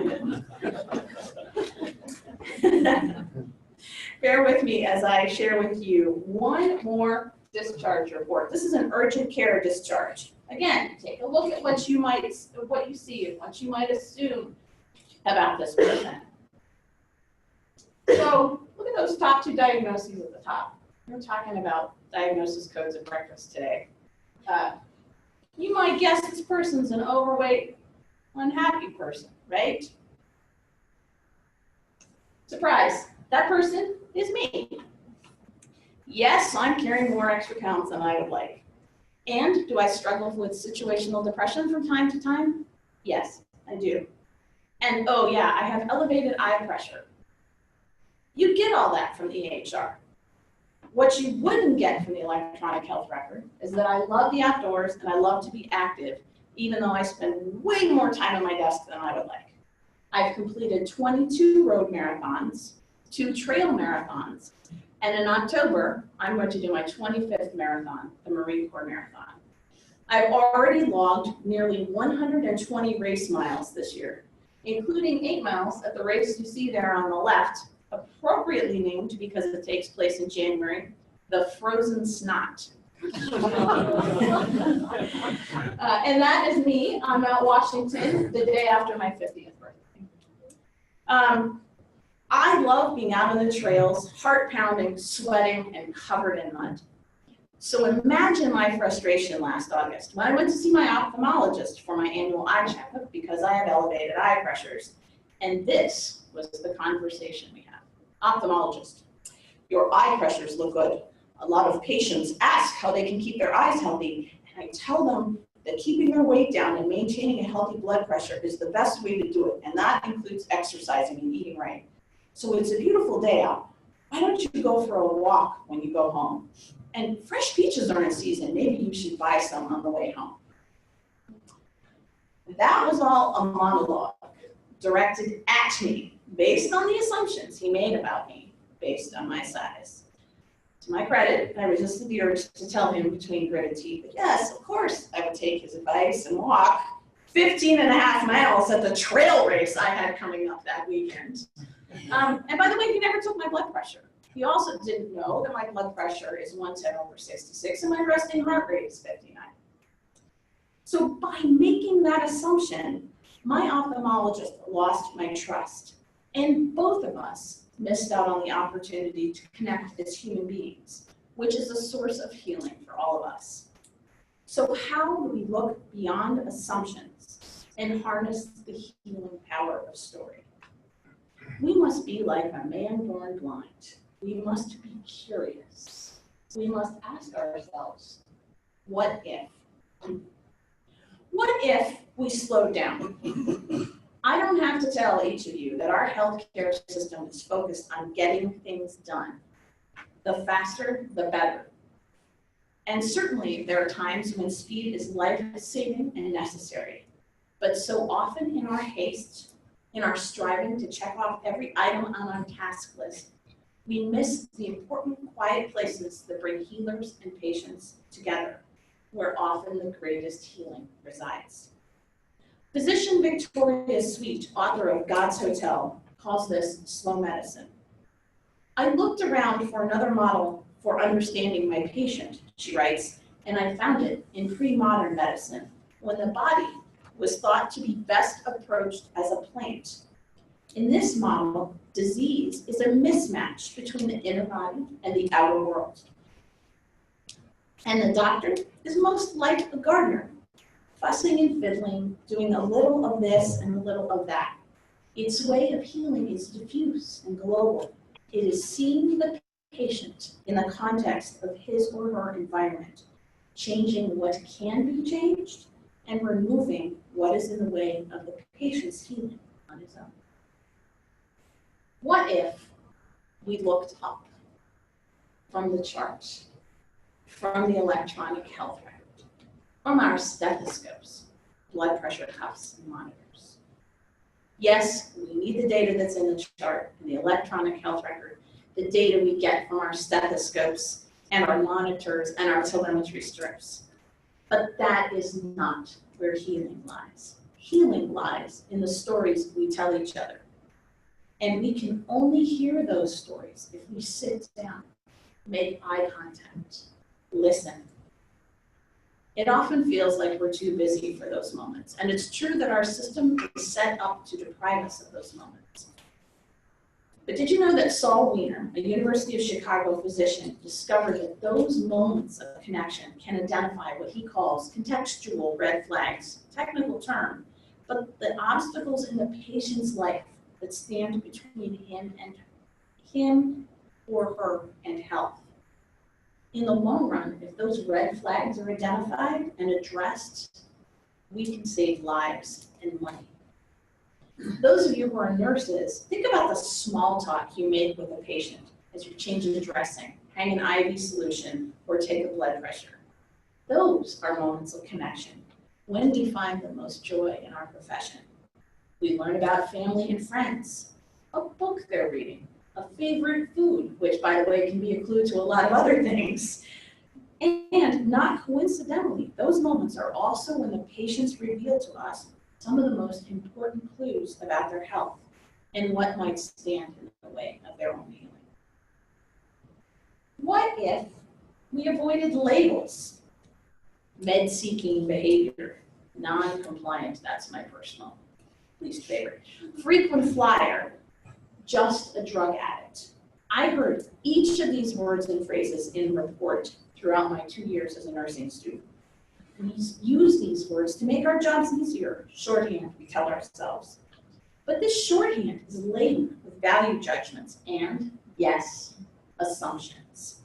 bear with me as I share with you one more discharge report. This is an urgent care discharge. Again, take a look at what you see and what you might assume about this person. So look at those top 2 diagnoses at the top. We're talking about diagnosis codes at breakfast today. You might guess this person's an overweight, unhappy person, right? Surprise, that person is me. Yes, I'm carrying more extra pounds than I would like. And do I struggle with situational depression from time to time? Yes, I do. And oh yeah, I have elevated eye pressure. You get all that from the EHR. What you wouldn't get from the electronic health record is that I love the outdoors and I love to be active, even though I spend way more time at my desk than I would like. I've completed 22 road marathons, 2 trail marathons, and in October, I'm going to do my 25th marathon, the Marine Corps Marathon. I've already logged nearly 120 race miles this year, including 8 miles at the race you see there on the left, appropriately named because it takes place in January, the Frozen Snot. And that is me on Mount Washington the day after my 50th birthday. I love being out on the trails, heart pounding, sweating, and covered in mud. So imagine my frustration last August when I went to see my ophthalmologist for my annual eye checkup because I have elevated eye pressures. And this was the conversation we had. Ophthalmologist, your eye pressures look good. A lot of patients ask how they can keep their eyes healthy, and I tell them that keeping their weight down and maintaining a healthy blood pressure is the best way to do it, and that includes exercising and eating right. So it's a beautiful day out. Why don't you go for a walk when you go home? And fresh peaches are in season. Maybe you should buy some on the way home. That was all a monologue directed at me based on the assumptions he made about me based on my size. To my credit, I resisted the urge to tell him between gritted teeth that yes, of course, I would take his advice and walk 15.5 miles at the trail race I had coming up that weekend. And by the way, he never took my blood pressure. He also didn't know that my blood pressure is 110/66 and my resting heart rate is 59. So by making that assumption, my ophthalmologist lost my trust, and both of us missed out on the opportunity to connect as human beings, which is a source of healing for all of us. So how do we look beyond assumptions and harness the healing power of story? We must be like a man born blind. We must be curious. We must ask ourselves, what if? What if we slowed down? I don't have to tell each of you that our healthcare system is focused on getting things done. The faster, the better. And certainly there are times when speed is life-saving and necessary. But so often in our haste, in our striving to check off every item on our task list, we miss the important quiet places that bring healers and patients together, where often the greatest healing resides. Physician Victoria Sweet, author of God's Hotel, calls this slow medicine. I looked around for another model for understanding my patient, she writes, and I found it in pre-modern medicine, when the body was thought to be best approached as a plant. In this model, disease is a mismatch between the inner body and the outer world. And the doctor is most like a gardener, fussing and fiddling, doing a little of this and a little of that. Its way of healing is diffuse and global. It is seeing the patient in the context of his or her environment, changing what can be changed and removing what is in the way of the patient's healing on his own. What if we looked up from the chart, from the electronic health record, from our stethoscopes, blood pressure cuffs, and monitors? Yes, we need the data that's in the chart and the electronic health record, the data we get from our stethoscopes and our monitors and our telemetry strips. But that is not where healing lies. Healing lies in the stories we tell each other. And we can only hear those stories if we sit down, make eye contact, listen. It often feels like we're too busy for those moments. And it's true that our system is set up to deprive us of those moments. But did you know that Saul Wiener, a University of Chicago physician, discovered that those moments of connection can identify what he calls contextual red flags, technical term, but the obstacles in the patient's life that stand between him or her and health. In the long run, if those red flags are identified and addressed, we can save lives and money. Those of you who are nurses, think about the small talk you make with a patient as you're changing the dressing, hang an IV solution, or take a blood pressure. Those are moments of connection when we find the most joy in our profession. We learn about family and friends, a book they're reading, a favorite food, which, by the way, can be a clue to a lot of other things. And not coincidentally, those moments are also when the patients reveal to us some of the most important clues about their health and what might stand in the way of their own healing. What if we avoided labels? Med-seeking behavior, non-compliant, that's my personal least favorite. Frequent flyer, just a drug addict. I heard each of these words and phrases in report throughout my 2 years as a nursing student. We use these words to make our jobs easier, shorthand, we tell ourselves. But this shorthand is laden with value judgments and, yes, assumptions.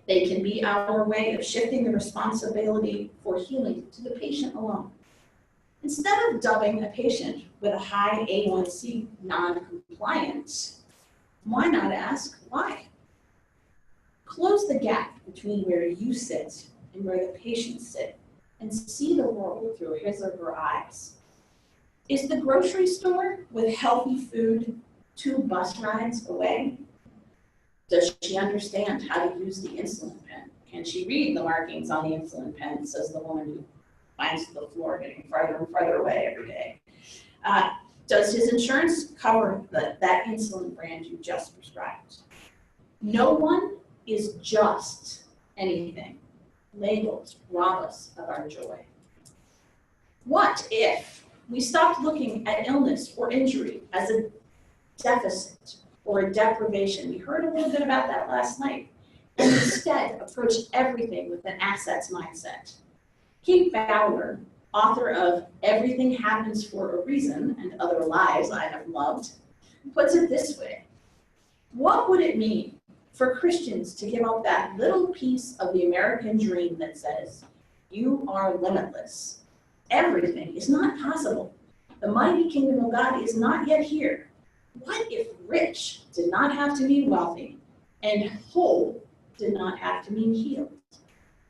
They can be our way of shifting the responsibility for healing to the patient alone. Instead of dubbing a patient with a high A1C non-compliant, why not ask why? Close the gap between where you sit and where the patients sit, and see the world through his or her eyes. Is the grocery store with healthy food 2 bus rides away? Does she understand how to use the insulin pen? Can she read the markings on the insulin pen, says the woman who finds the floor getting farther and farther away every day? Does his insurance cover that insulin brand you just prescribed? No one is just anything. Labels rob us of our joy. What if we stopped looking at illness or injury as a deficit or a deprivation? We heard a little bit about that last night. And instead approached everything with an assets mindset. Kate Fowler, author of Everything Happens for a Reason and Other Lies I Have Loved, puts it this way. What would it mean for Christians to give up that little piece of the American dream that says, you are limitless? Everything is not possible. The mighty kingdom of God is not yet here. What if rich did not have to mean wealthy and whole did not have to mean healed?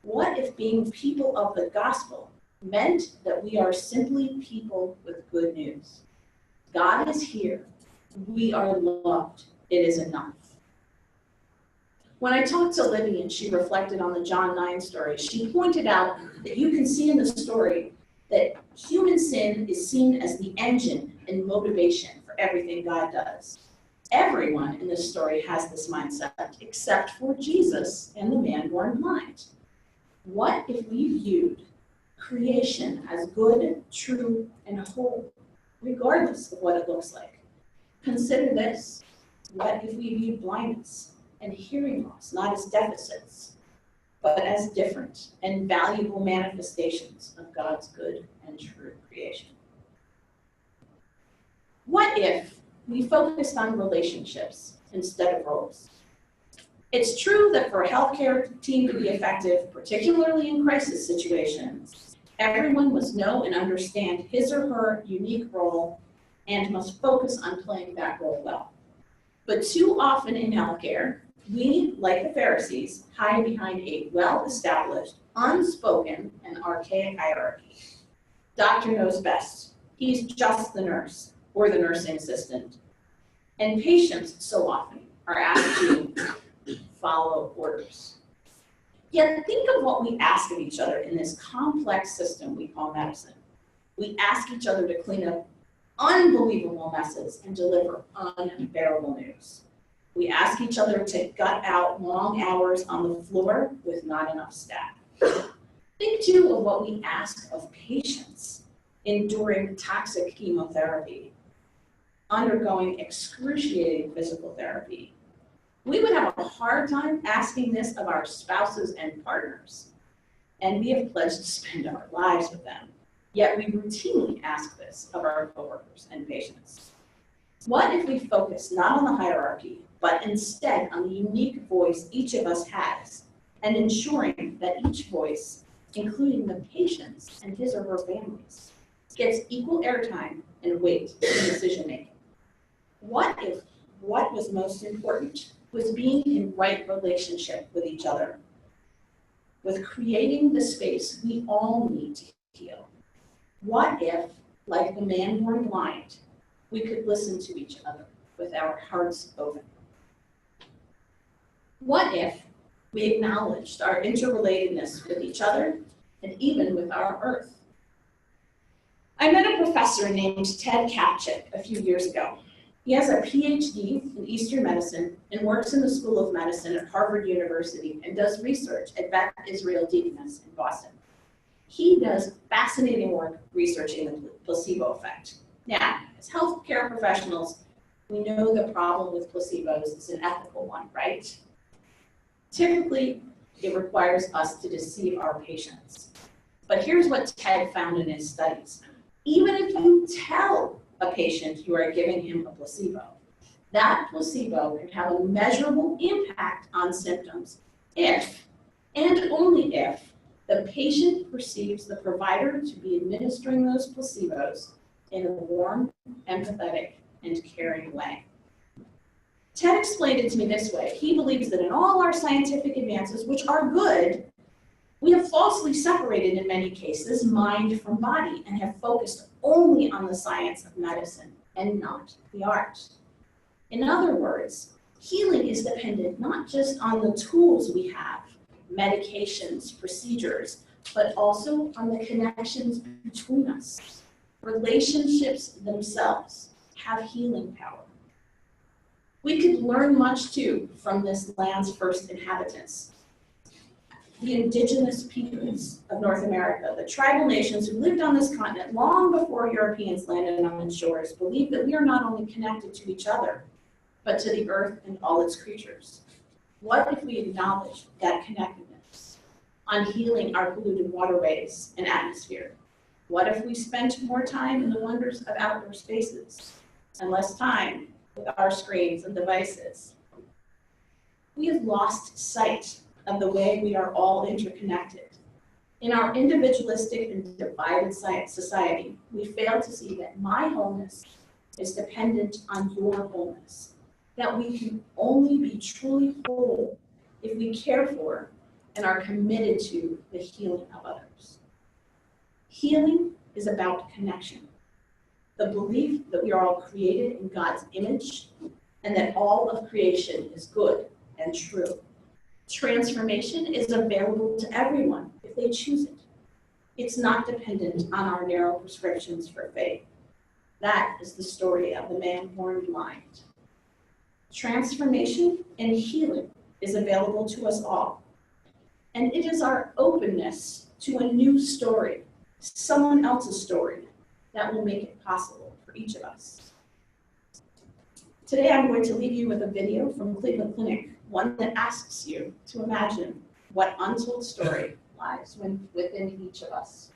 What if being people of the gospel meant that we are simply people with good news? God is here. We are loved. It is enough. When I talked to Libby and she reflected on the John 9 story, she pointed out that you can see in the story that human sin is seen as the engine and motivation for everything God does. Everyone in this story has this mindset, except for Jesus and the man born blind. What if we viewed creation as good, true, and whole, regardless of what it looks like? Consider this. What if we viewed blindness and hearing loss not as deficits, but as different and valuable manifestations of God's good and true creation. What if we focused on relationships instead of roles? It's true that for a healthcare team to be effective, particularly in crisis situations, everyone must know and understand his or her unique role and must focus on playing that role well. But too often in healthcare, we, like the Pharisees, hide behind a well-established, unspoken, and archaic hierarchy. Doctor knows best. He's just the nurse or the nursing assistant. And patients so often are asked to follow orders. Yet think of what we ask of each other in this complex system we call medicine. We ask each other to clean up unbelievable messes and deliver unbearable news. We ask each other to gut out long hours on the floor with not enough staff. Think too of what we ask of patients enduring toxic chemotherapy, undergoing excruciating physical therapy. We would have a hard time asking this of our spouses and partners, and we have pledged to spend our lives with them. Yet we routinely ask this of our coworkers and patients. What if we focus not on the hierarchy, but instead on the unique voice each of us has, and ensuring that each voice, including the patient's and his or her families, gets equal airtime and weight in decision-making? What if what was most important was being in right relationship with each other, with creating the space we all need to heal? What if, like the man born blind, we could listen to each other with our hearts open? What if we acknowledged our interrelatedness with each other and even with our earth? I met a professor named Ted Kapchick a few years ago. He has a PhD in Eastern medicine and works in the School of Medicine at Harvard University and does research at Beth Israel Deaconess in Boston. He does fascinating work researching the placebo effect. Now, as healthcare professionals, we know the problem with placebos is an ethical one, right? Typically, it requires us to deceive our patients. But here's what Ted found in his studies. Even if you tell a patient you are giving him a placebo, that placebo can have a measurable impact on symptoms if, and only if, the patient perceives the provider to be administering those placebos in a warm, empathetic, and caring way. Ted explained it to me this way. He believes that in all our scientific advances, which are good, we have falsely separated, in many cases, mind from body and have focused only on the science of medicine and not the art. In other words, healing is dependent not just on the tools we have, medications, procedures, but also on the connections between us. Relationships themselves have healing power. We could learn much too from this land's first inhabitants. The indigenous peoples of North America, the tribal nations who lived on this continent long before Europeans landed on its shores, believed that we are not only connected to each other, but to the earth and all its creatures. What if we acknowledge that connectedness on healing our polluted waterways and atmosphere? What if we spent more time in the wonders of outdoor spaces and less time with our screens and devices? We have lost sight of the way we are all interconnected. In our individualistic and divided society, we fail to see that my wholeness is dependent on your wholeness, that we can only be truly whole if we care for and are committed to the healing of others. Healing is about connection, the belief that we are all created in God's image and that all of creation is good and true. Transformation is available to everyone if they choose it. It's not dependent on our narrow prescriptions for faith. That is the story of the man born blind. Transformation and healing is available to us all. And it is our openness to a new story, someone else's story, that will make it possible for each of us. Today I'm going to leave you with a video from Cleveland Clinic, one that asks you to imagine what untold story lies within each of us.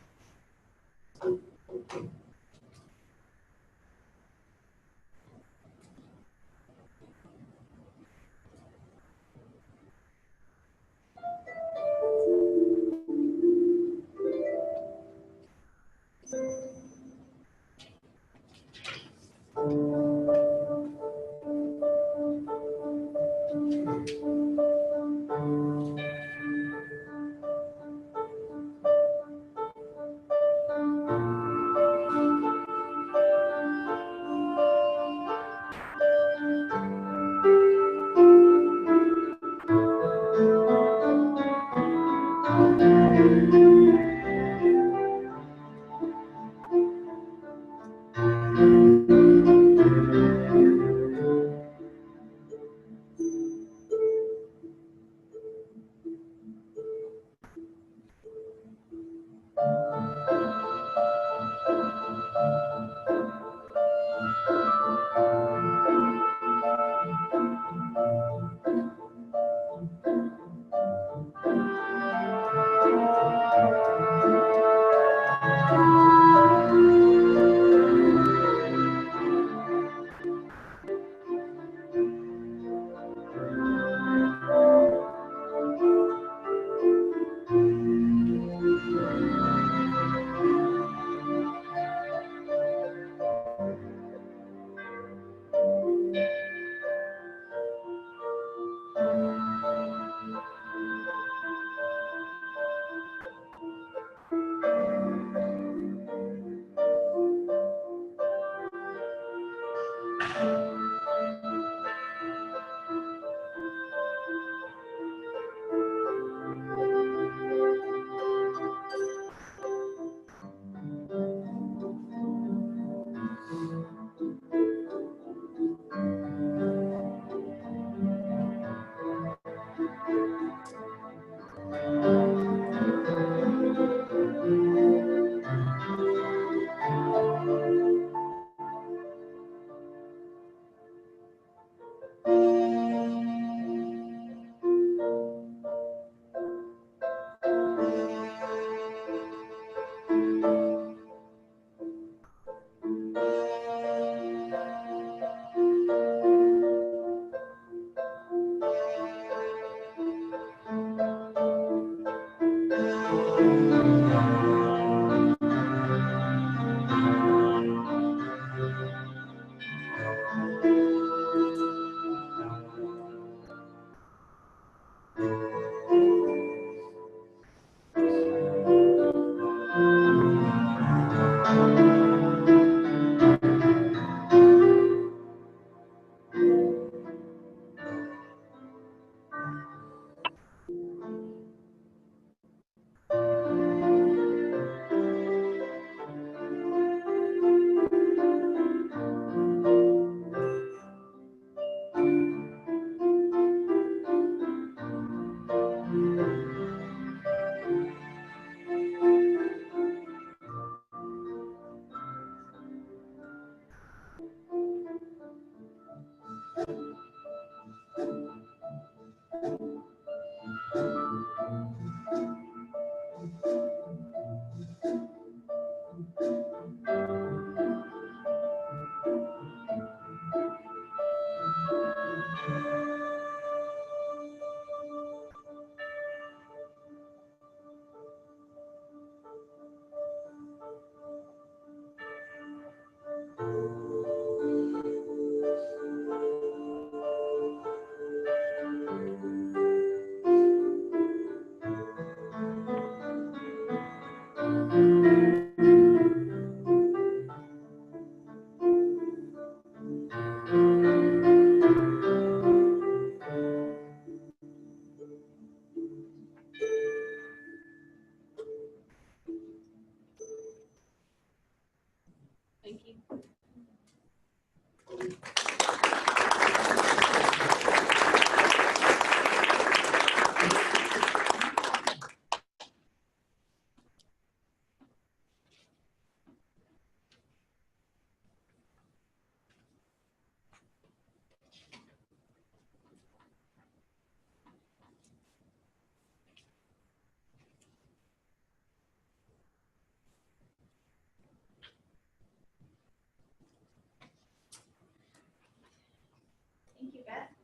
Thank you, Beth.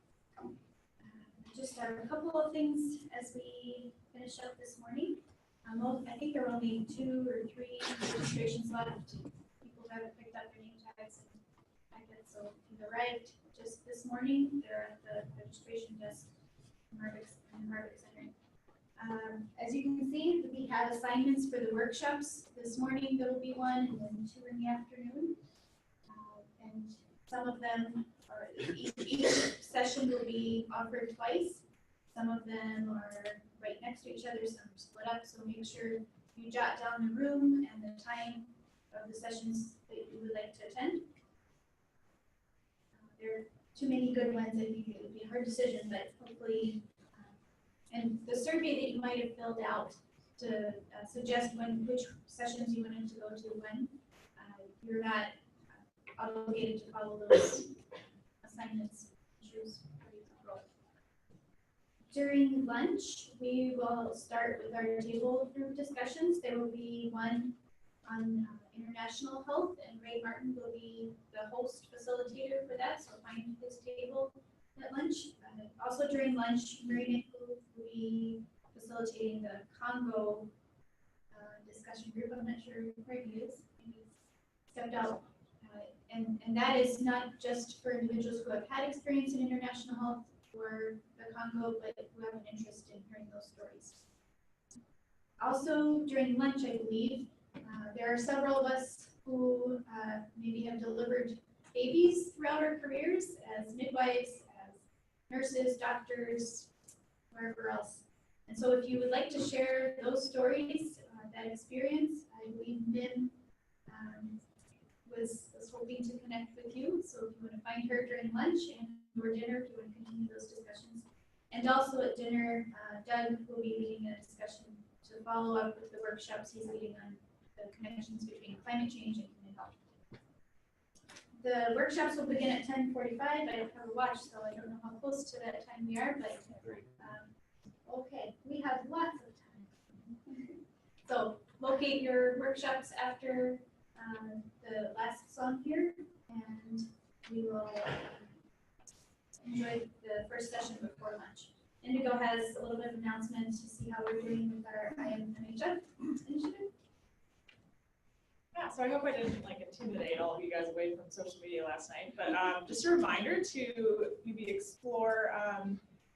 Just a couple of things as we finish up this morning. I think there are only 2 or 3 registrations left. People haven't picked up their name tags and packets, so if you've arrived just this morning, they're at the registration desk in the Harvick Center. As you can see, we have assignments for the workshops. This morning there will be 1 and then 2 in the afternoon. And some of them are, each session will be offered twice. Some of them are right next to each other, some are split up, so make sure you jot down the room and the time of the sessions that you would like to attend. There are too many good ones, I think it would be a hard decision, but hopefully, and the survey that you might have filled out to suggest which sessions you wanted to go to when, you're not obligated to follow those assignments. Choose where you can go. During lunch, we will start with our table group discussions. There will be one on international health, and Ray Martin will be the host facilitator for that, so find his table at lunch. Also during lunch, Ranck will be facilitating the Congo discussion group. I'm not sure where he is. He's stepped out. And that is not just for individuals who have had experience in international health for the Congo, but who have an interest in hearing those stories. Also, during lunch, I believe, there are several of us who maybe have delivered babies throughout our careers as midwives, as nurses, doctors, wherever else. And so if you would like to share those stories, that experience, I believe Min was hoping to connect with you. So if you want to find her during lunch and or dinner, if you want to continue those discussions. And also at dinner, Doug will be leading a discussion to follow up with the workshops he's leading on the connections between climate change and human health. The workshops will begin at 10:45. I don't have a watch, so I don't know how close to that time we are, but okay, we have lots of time. So locate your workshops after the last song here, and we will enjoy the first session before lunch. Indigo has a little bit of announcement to see how we're doing with our MHF initiative. Yeah, so I hope I didn't intimidate all of you guys away from social media last night, but just a reminder to maybe explore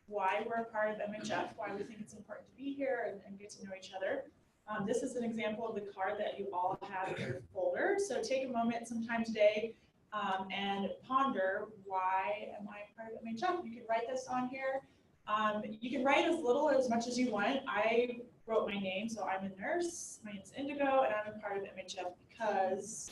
why we're a part of MHF, why we think it's important to be here and get to know each other. This is an example of the card that you all have in your folder. So take a moment sometime today and ponder, why am I part of MHF? You can write this on here. You can write as little or as much as you want. I wrote my name, so I'm a nurse. My name's Indigo, and I'm a part of MHF because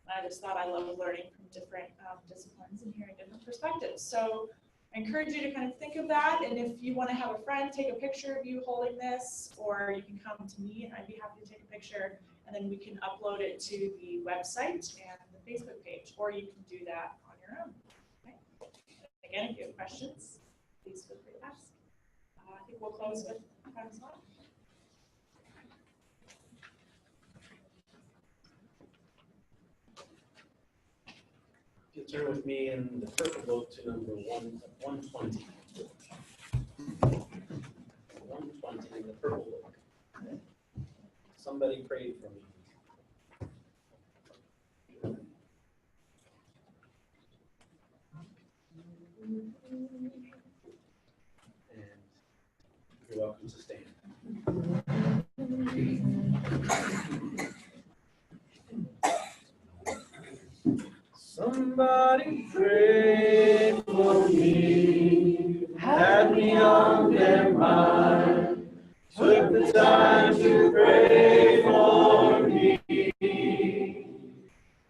I just thought I love learning from different disciplines and hearing different perspectives. So I encourage you to kind of think of that, and if you want to have a friend take a picture of you holding this, or you can come to me and I'd be happy to take a picture, and then we can upload it to the website and the Facebook page, or you can do that on your own. Okay? Again, if you have questions, please feel free to ask. I think we'll close with a final slide. You turn with me in the purple book to number 120. 120 in the purple book. Somebody prayed for me. And you're welcome to stand. Somebody prayed for me, had me on their mind, took the time to pray for me.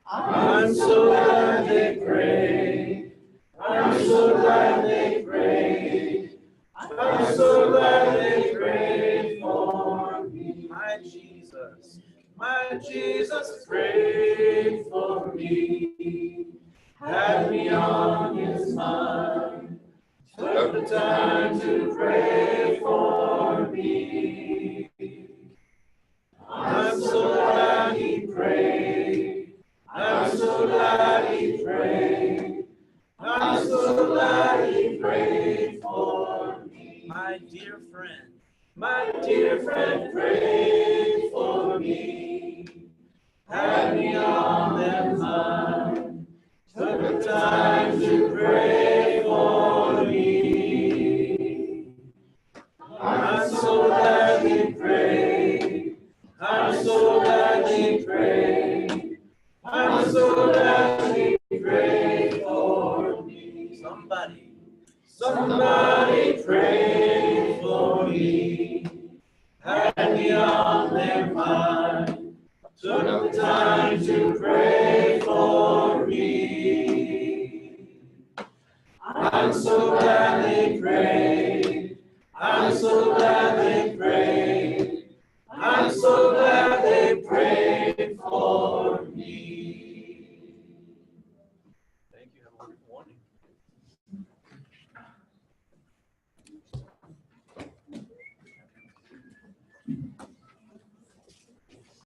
I'm so glad they prayed. I'm so glad they prayed. I'm so glad they prayed for me. My Jesus prayed for me, had me on his mind, took the time to pray for me. I'm so glad he prayed. I'm so glad he prayed. I'm so glad my dear friend, pray for me. Had me on their mind, took the time to pray for me. I'm so glad they prayed. I'm so glad they prayed. I'm so glad they prayed for me. Somebody pray for me. Had me on their mind. Took the time to pray for